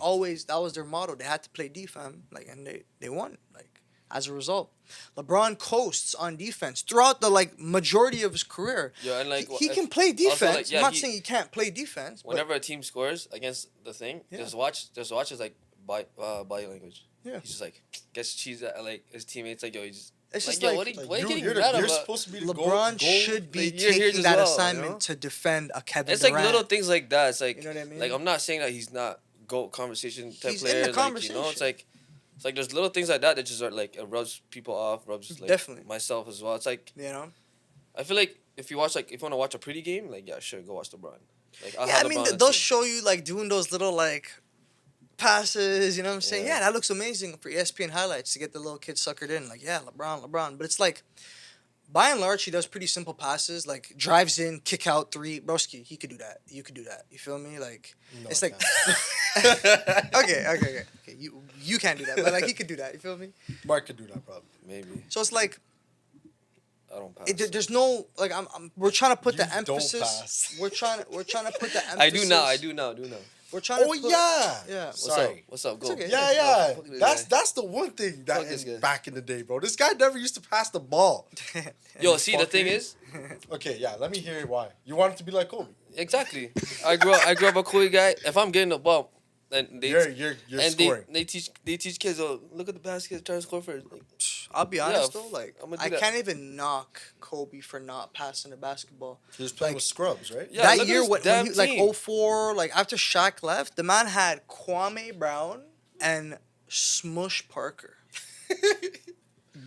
was their motto. They had to play defense, like, and they won, like, as a result. LeBron coasts on defense throughout the, like, majority of his career. Yeah, and, like, he can play defense. also, like, yeah, I'm not he- saying he can't play defense. But Whenever a team scores against the thing, Yeah. just watch his, like, body language. Yeah. He's just like gets cheese at, like, his teammates, like, yo, he's just it's just yo, like, what are you getting you're, mad you're about? supposed to be the LeBron goal. should be like, you're here taking as that well, assignment you know? to defend a Kevin It's Durant. like little things like that. It's like, You know what I mean? like, I'm not saying that he's not GOAT conversation type He's in player. the conversation. It's like there's little things like that that just are like it rubs people off, rubs like Definitely. myself as well. It's like You know? I feel like if you want to watch a pretty game, like, yeah, sure, go watch LeBron. Like, I'll Yeah, have I mean, LeBron on they'll team. show you, like, doing those little, like, passes, you know what I'm saying? Yeah. Yeah, that looks amazing for ESPN highlights to get the little kid suckered in. Like, yeah, LeBron. But it's like, by and large, he does pretty simple passes, like, drives in, kick out, three. Broski, he could do that. You could do that. You feel me? Like, No, it's I like, can't. okay. You can't do that, but, like, he could do that. You feel me? Mark could do that probably. Maybe So it's like, I don't pass. there's no, like, we're trying to put You the don't emphasis. pass. We're trying to put the emphasis. I do now. We're trying to Oh put, yeah. Yeah. What's Sorry. up? What's up? Go. okay. Yeah. fuck this That's guy. that's the one thing that Fuck this is guy. back in the day, bro. This guy never used to pass the ball. Yo, see, the fucker. thing is, Okay, yeah. Let me hear why. You wanted to be like Kobe. exactly. I grew up a cool guy. If I'm getting the ball, and they You're and scoring. they teach kids, oh, look at the basket, try to score first. Like, I'll be honest Yeah, though, like, I'ma do I that. can't even knock Kobe for not passing the basketball. He was playing like- with scrubs, right? Yeah, that look at year this when damn he, like team. 04, like after Shaq left, the man had Kwame Brown and Smush Parker.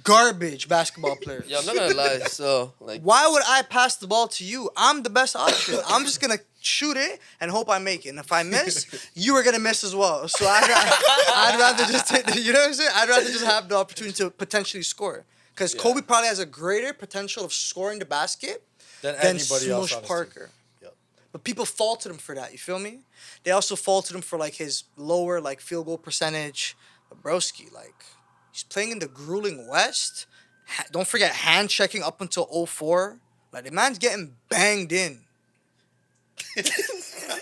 Garbage basketball players. yeah, I'm not gonna lie. So, like, Why would I pass the ball to you? I'm the best option. I'm just gonna shoot it and hope I make it. And if I miss, you are gonna miss as well. So I'd rather just take, you know what I'm saying? I'd rather just have the opportunity to potentially score. Because Yeah. Kobe probably has a greater potential of scoring the basket Than than anybody else Smush on his Parker. team. Yep. But people faulted him for that. You feel me? They also faulted him for like his lower like field goal percentage. But Broski, like, he's playing in the grueling West. Don't forget hand checking up until 04. Like, the man's getting banged in.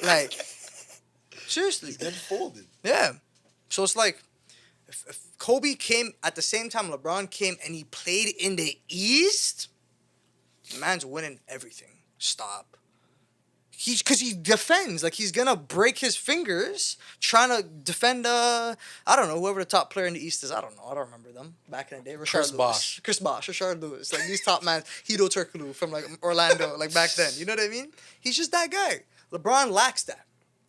Like, seriously. He's getting folded. Yeah. So it's like, if Kobe came at the same time LeBron came and he played in the East, the man's winning everything. Stop. Because he defends. Like, he's going to break his fingers trying to defend, I don't know, whoever the top player in the East is. I don't know. I don't remember them back in the day. Chris Bosh. Chris Bosh, Rashard Lewis. Like, these top man, Hito Turkoglu from, like, Orlando, like, back then. You know what I mean? He's just that guy. LeBron lacks that.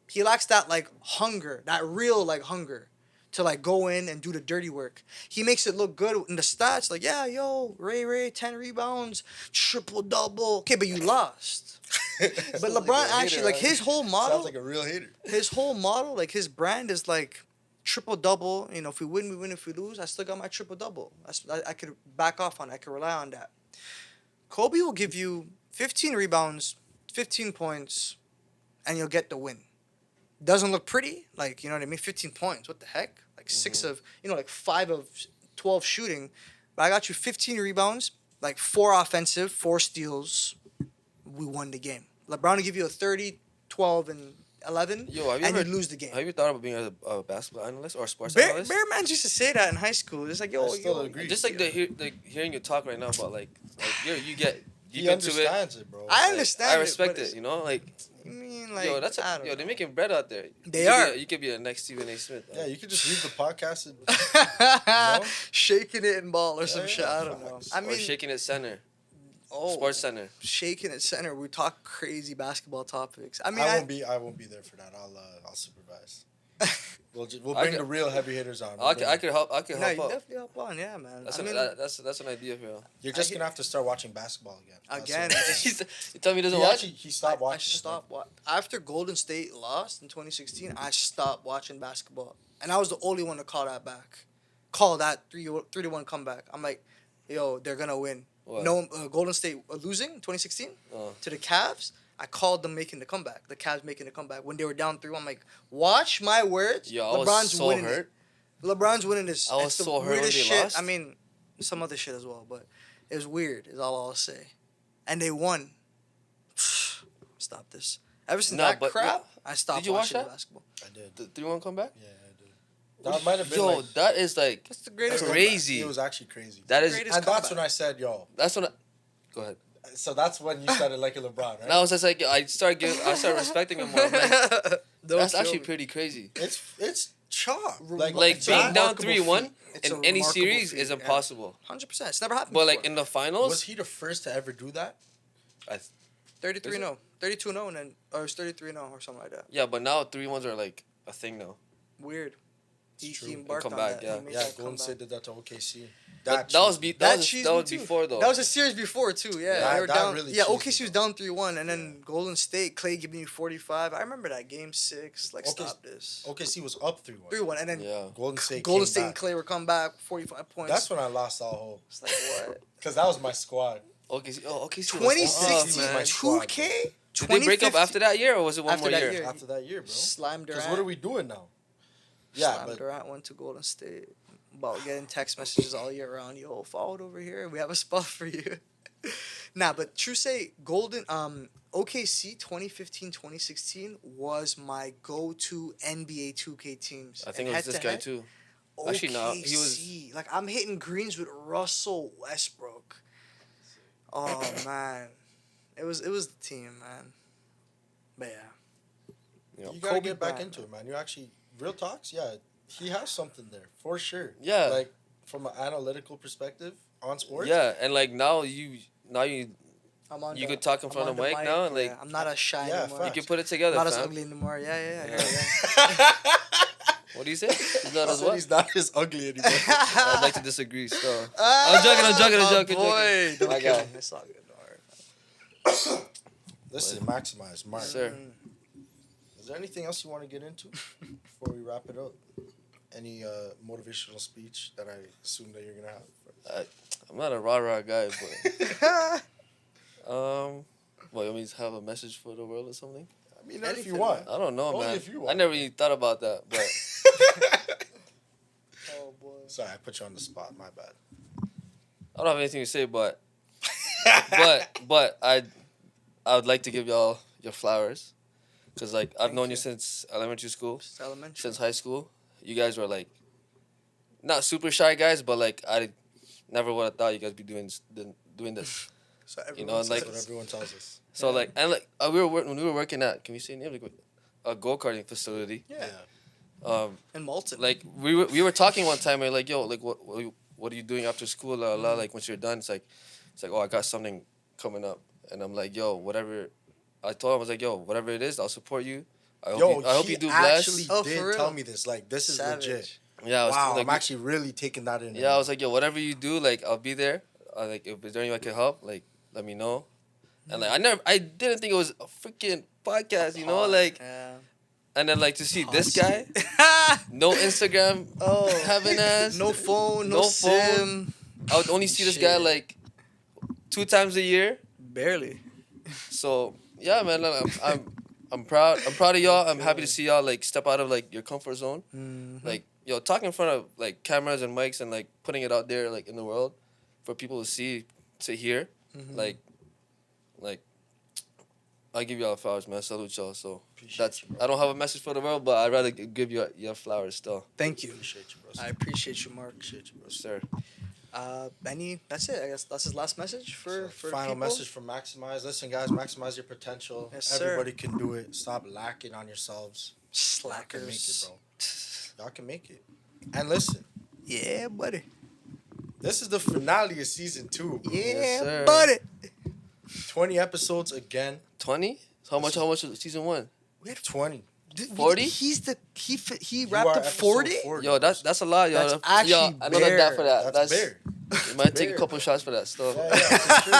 He lacks that, like, hunger, that real, like, hunger to like go in and do the dirty work. He makes it look good in the stats. Like, yeah, yo, Ray, 10 rebounds, triple double. Okay, but you lost. But LeBron actually, like his whole model, Sounds like a real hater. like his brand is like triple double. You know, if we win, we win. If we lose, I still got my triple double. I could back off on. I could rely on that. Kobe will give you 15 rebounds, 15 points, and you'll get the win. Doesn't look pretty, like, you know what I mean? 15 points, what the heck? Like 5 of 12 shooting. But I got you 15 rebounds, like 4 offensive, 4 steals. We won the game. LeBron will give you a 30, 12, and 11, and you lose the game. Have you thought about being a basketball analyst or a sports Bear analyst? Man used to say that in high school. It's like, yo, I still agree. Just like hearing you talk right now about like you get He deep into it. understands it, bro. I understand. I respect but it. You know, like I mean, like, yo, I they're making bread out there. They are. You could be the next Stephen A. Smith. Yeah, you could just read the podcast. And, know? Shaking it in ball or some Yeah, shit. I don't know. facts. I Or mean, Shaking It Center, oh, Sports Center. Shaking it center. We talk crazy basketball topics. I mean, I won't be there for that. I'll supervise. We'll bring the real heavy hitters on. I could help. I could no, help you out. definitely help on. Yeah, man. That's I mean, that's an idea for you. You're just gonna have to start watching basketball again. That's again, it. You tell me he doesn't He watch. actually he stopped I watching. stopped after Golden State lost in 2016. I stopped watching basketball, and I was the only one to call that back. Call that 3-1 comeback. I'm like, yo, they're gonna win. What? No, Golden State losing 2016 to the Cavs. I called them making the comeback. The Cavs making the comeback when they were down 3-1. I'm like, watch my words. Yo, I was so winning hurt. It. LeBron's winning this. I was It's the so hurt when weirdest they shit. lost. I mean, some other shit as well, but it was weird. Is all I'll say. And they won. Stop this. Ever since Nah, that but crap, I stopped did you watch watching that? basketball. I did. The 3-1 comeback. Yeah, I did. That might have been Yo, like, that is like That's the greatest crazy. It was actually crazy. That is. greatest And that's comeback. when I said, yo. That's when. Go ahead. So that's when you started liking LeBron, right? Now it's just like I started respecting him more. I'm like, Don't that's kill actually me. pretty crazy. It's chalk. Like It's a being down remarkable 3-1 feat. It's in a any remarkable series feat, is yeah. impossible. 100%. It's never happened But like before. in the finals, Was he the first to ever do that? 33-0. 32-0 and then or it's 33-0 or something like that. yeah, but now 3-1s are like a thing now. Weird. He true. embarked Come on back, that. yeah. He made Yeah, that Golden comeback. State did that to OKC. That was That cheesed me was too. before though. That was a series before too. Yeah, That- they were that down. really Yeah, cheesed me, OKC was though. down 3-1, and then Golden State, Clay giving you 45. I remember that game 6. Like, Okay. stop this. OKC was up 3-1. 3-1, and then Yeah. Golden State Golden came State back. and Clay were coming back 45 points. That's when I lost all hope. It's like what? Because that was my squad. Okay, was 2016, man. 2K. Did they break up 2015 after that year or was it one After more that year? year. After that year, bro. Slime Because Durant. what are we doing now? Yeah, Slime but Durant went to Golden State. About getting text messages all year round. Yo, followed over here. We have a spot for you. Nah, but true say, OKC 2015-2016 was my go-to NBA 2K teams. I think And it was this guy head-to-head, too. Actually, no, he was- OKC. Like, I'm hitting greens with Russell Westbrook. Oh, man. It was the team, man. But, yeah. You know, you gotta Kobe get back Bryant. into it, man. You actually, real talks, yeah, he has something there, for sure. Yeah. Like, from an analytical perspective on sports. Yeah, and like now you I'm on You the- could talk in I'm front on of the Mike now, and, yeah. like- I'm not as shy Yeah, anymore. you can put it together, Not as fam. ugly anymore. Yeah. What do you say? He's not I as said what? he's not as ugly anymore. I'd like to disagree still. I'm joking. Boy, don't My kill guy. me. It's all good. Don't worry. Listen, maximize, Mark. Sir. Is there anything else you want to get into before we wrap it up? Any motivational speech that I assume that you're gonna have? I'm not a rah-rah guy, but what, you mean to have a message for the world or something? I mean, if Anything, you want. I don't know, Only man. if you I want. never even thought about that, but Oh boy. Sorry, I put you on the spot. My bad. I don't have anything to say, but I would like to give y'all your flowers, cause like I've Thank known you. you since elementary school, It's elementary. since high school. You guys were like not super shy guys, but like I never would have thought you guys be doing this. So You know, everyone like- That's what everyone tells us. So like and like when we were working at, can we say name, like a go-karting facility. yeah. In Malton. Like we were talking one time, and like, yo, like what are you doing after school? La, la, like once you're done, it's like, oh, I got something coming up, and I'm like, yo, whatever. I told him, I was like, yo, whatever it is, I'll support you. I hope you do actually bless. Oh, for did real? tell me this. Like, this is Savage. legit. Yeah, I was, Wow, like, I'm actually really taking that in. yeah, I was like, yo, whatever you do, like, I'll be there. Like, if there's anyone I can help, like, let me know. And like, I didn't think it was a freaking podcast, you know, like, Yeah. and then like to see this guy, no Instagram, having ass, No phone, no No SIM. I would only see this guy Shit. like 2 times a year. Barely. So yeah, man, like, I'm proud. I'm proud of y'all. I'm happy to see y'all like step out of like your comfort zone. Mm-hmm. Like, yo, talking in front of like cameras and mics and like putting it out there like in the world for people to see, to hear. Mm-hmm. Like I give y'all flowers, man. Salute y'all. So Appreciate you, bro. I don't have a message for the world, but I'd rather give you your flowers still. Thank you. Appreciate you, bro. I appreciate you, Mark. Appreciate you, bro. Yes, sir. That's it. I guess that's his last message for Final people. message for Maximize. Listen, guys, maximize your potential. Yes, sir. Everybody can do it. Stop lacking on yourselves. Y'all can make it, Slackers. bro. Y'all can make it. And listen, Yeah, buddy. this is the finale of season 2. Yeah, sir. buddy. 20 episodes again. 20? How much was season 1? We had 20. 40? He You wrapped are up episode 40. Yo, that's a lot, yo. That's Yo, actually I know that bare. for that. That's bare. You might take a bare, couple shots for that still. Yeah, for sure,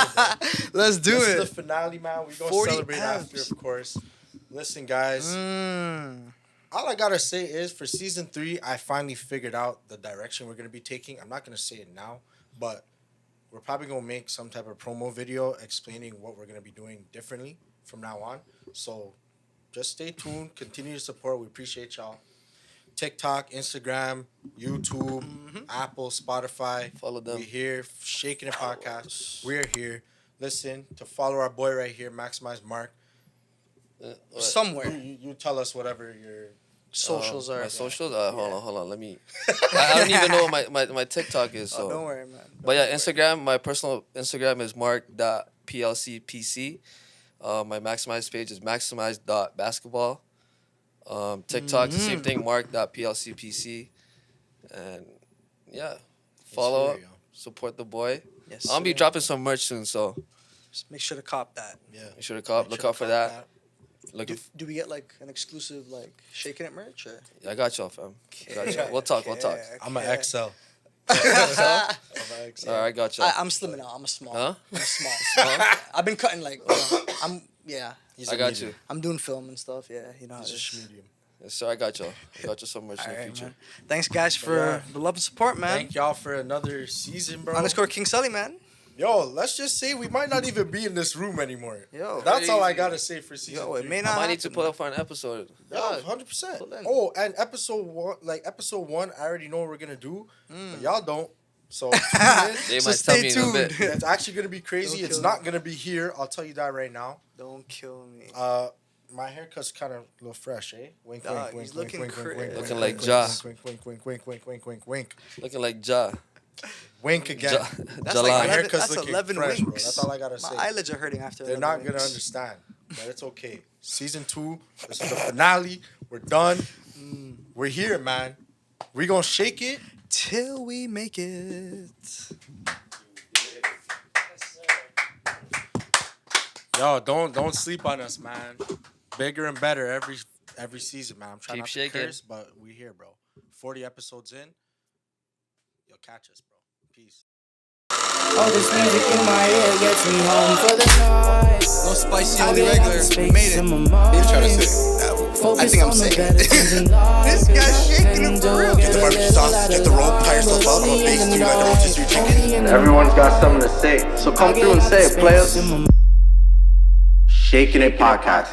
bro. Let's do This it. is the finale, man. We're going to 40 celebrate after, abs. of course. Listen, guys. Mm. All I got to say is for season 3, I finally figured out the direction we're going to be taking. I'm not going to say it now, but we're probably going to make some type of promo video explaining what we're going to be doing differently from now on. So just stay tuned. Continue to support. We appreciate y'all. TikTok, Instagram, YouTube, Apple, Spotify. Follow them. We're here. Shakin It Podcast. We're here. Listen, to follow our boy right here, Maximize Mark. Somewhere. You tell us whatever your Socials are. My socials? Hold on. Let me. I don't even know what my TikTok is. So. Oh, don't worry, man. But yeah, Instagram. My personal Instagram is mark.plcpc. My Maximize page is maximize.basketball. TikTok, the same thing, mark.plcpc. And yeah, follow up, Yes, sir, yo. support the boy. Yes, I'm gonna be sir. dropping some merch soon, so Just make sure to cop that. Yeah. make sure to look out for that. Do we get like an exclusive like Shaking It merch? Or? I got y'all, fam. I got y'all. We'll talk. I'm an XL. All XL. right, I got y'all. I'm slimming out. I'm a small. Huh? I'm a small. Huh? I've been cutting like I got you. I'm doing film and stuff. Yeah, you know. How it He's is. a medium. Yes, sir, I got y'all. I got you so much All in the right, future. man. Thanks, guys, for the love and support, man. Thank y'all for another season, bro. _ King Sully, man. Yo, let's just say we might not even be in this room anymore. Yo, That's all I crazy. gotta say for season Yo, it 3. may I not. might need to happen. pull up for an episode. Yeah, 100%. pull in. Oh, and episode 1, I already know what we're gonna do, but y'all don't. So tune in. They So might tell stay me in a bit. tuned. It's actually gonna be crazy. Don't It's kill not me. gonna be here. I'll tell you that right now. Don't kill me. My haircut's kind of a little fresh, eh? Wink, Dog, wink, wink, he's wink, looking wink, wink, crisp. wink, Looking wink, like wink, Ja. wink, wink, wink, wink, wink, wink, wink, wink. Looking like Ja. Wink again. That's July. like My 11, haircut's that's looking 11 fresh, bro. winks. That's all I gotta say. My eyelids are hurting after. They're 11 not gonna winks. understand, but it's okay. Season 2, this is the finale. We're done. We're here, man. We gonna shake it. Till we make it. Yo, don't sleep on us, man. Bigger and better every season, man. I'm trying Keep not shaking. to curse, but we here, bro. 40 episodes in. You'll catch us, bro. Peace. All this music in my ear gets me home for the night. No spicy, I only get out the regular. space Made in it. my mind. You're trying to say. Focus I think I'm on the sick. better things in life. This guy's shaking it for real. Get the barbecue sauce, get the rope, tie yourself up, I'm a bass, do like the 1, 2, 3 chicken. Everyone's got something to say, so come through and say it, players. Shakin It Podcast.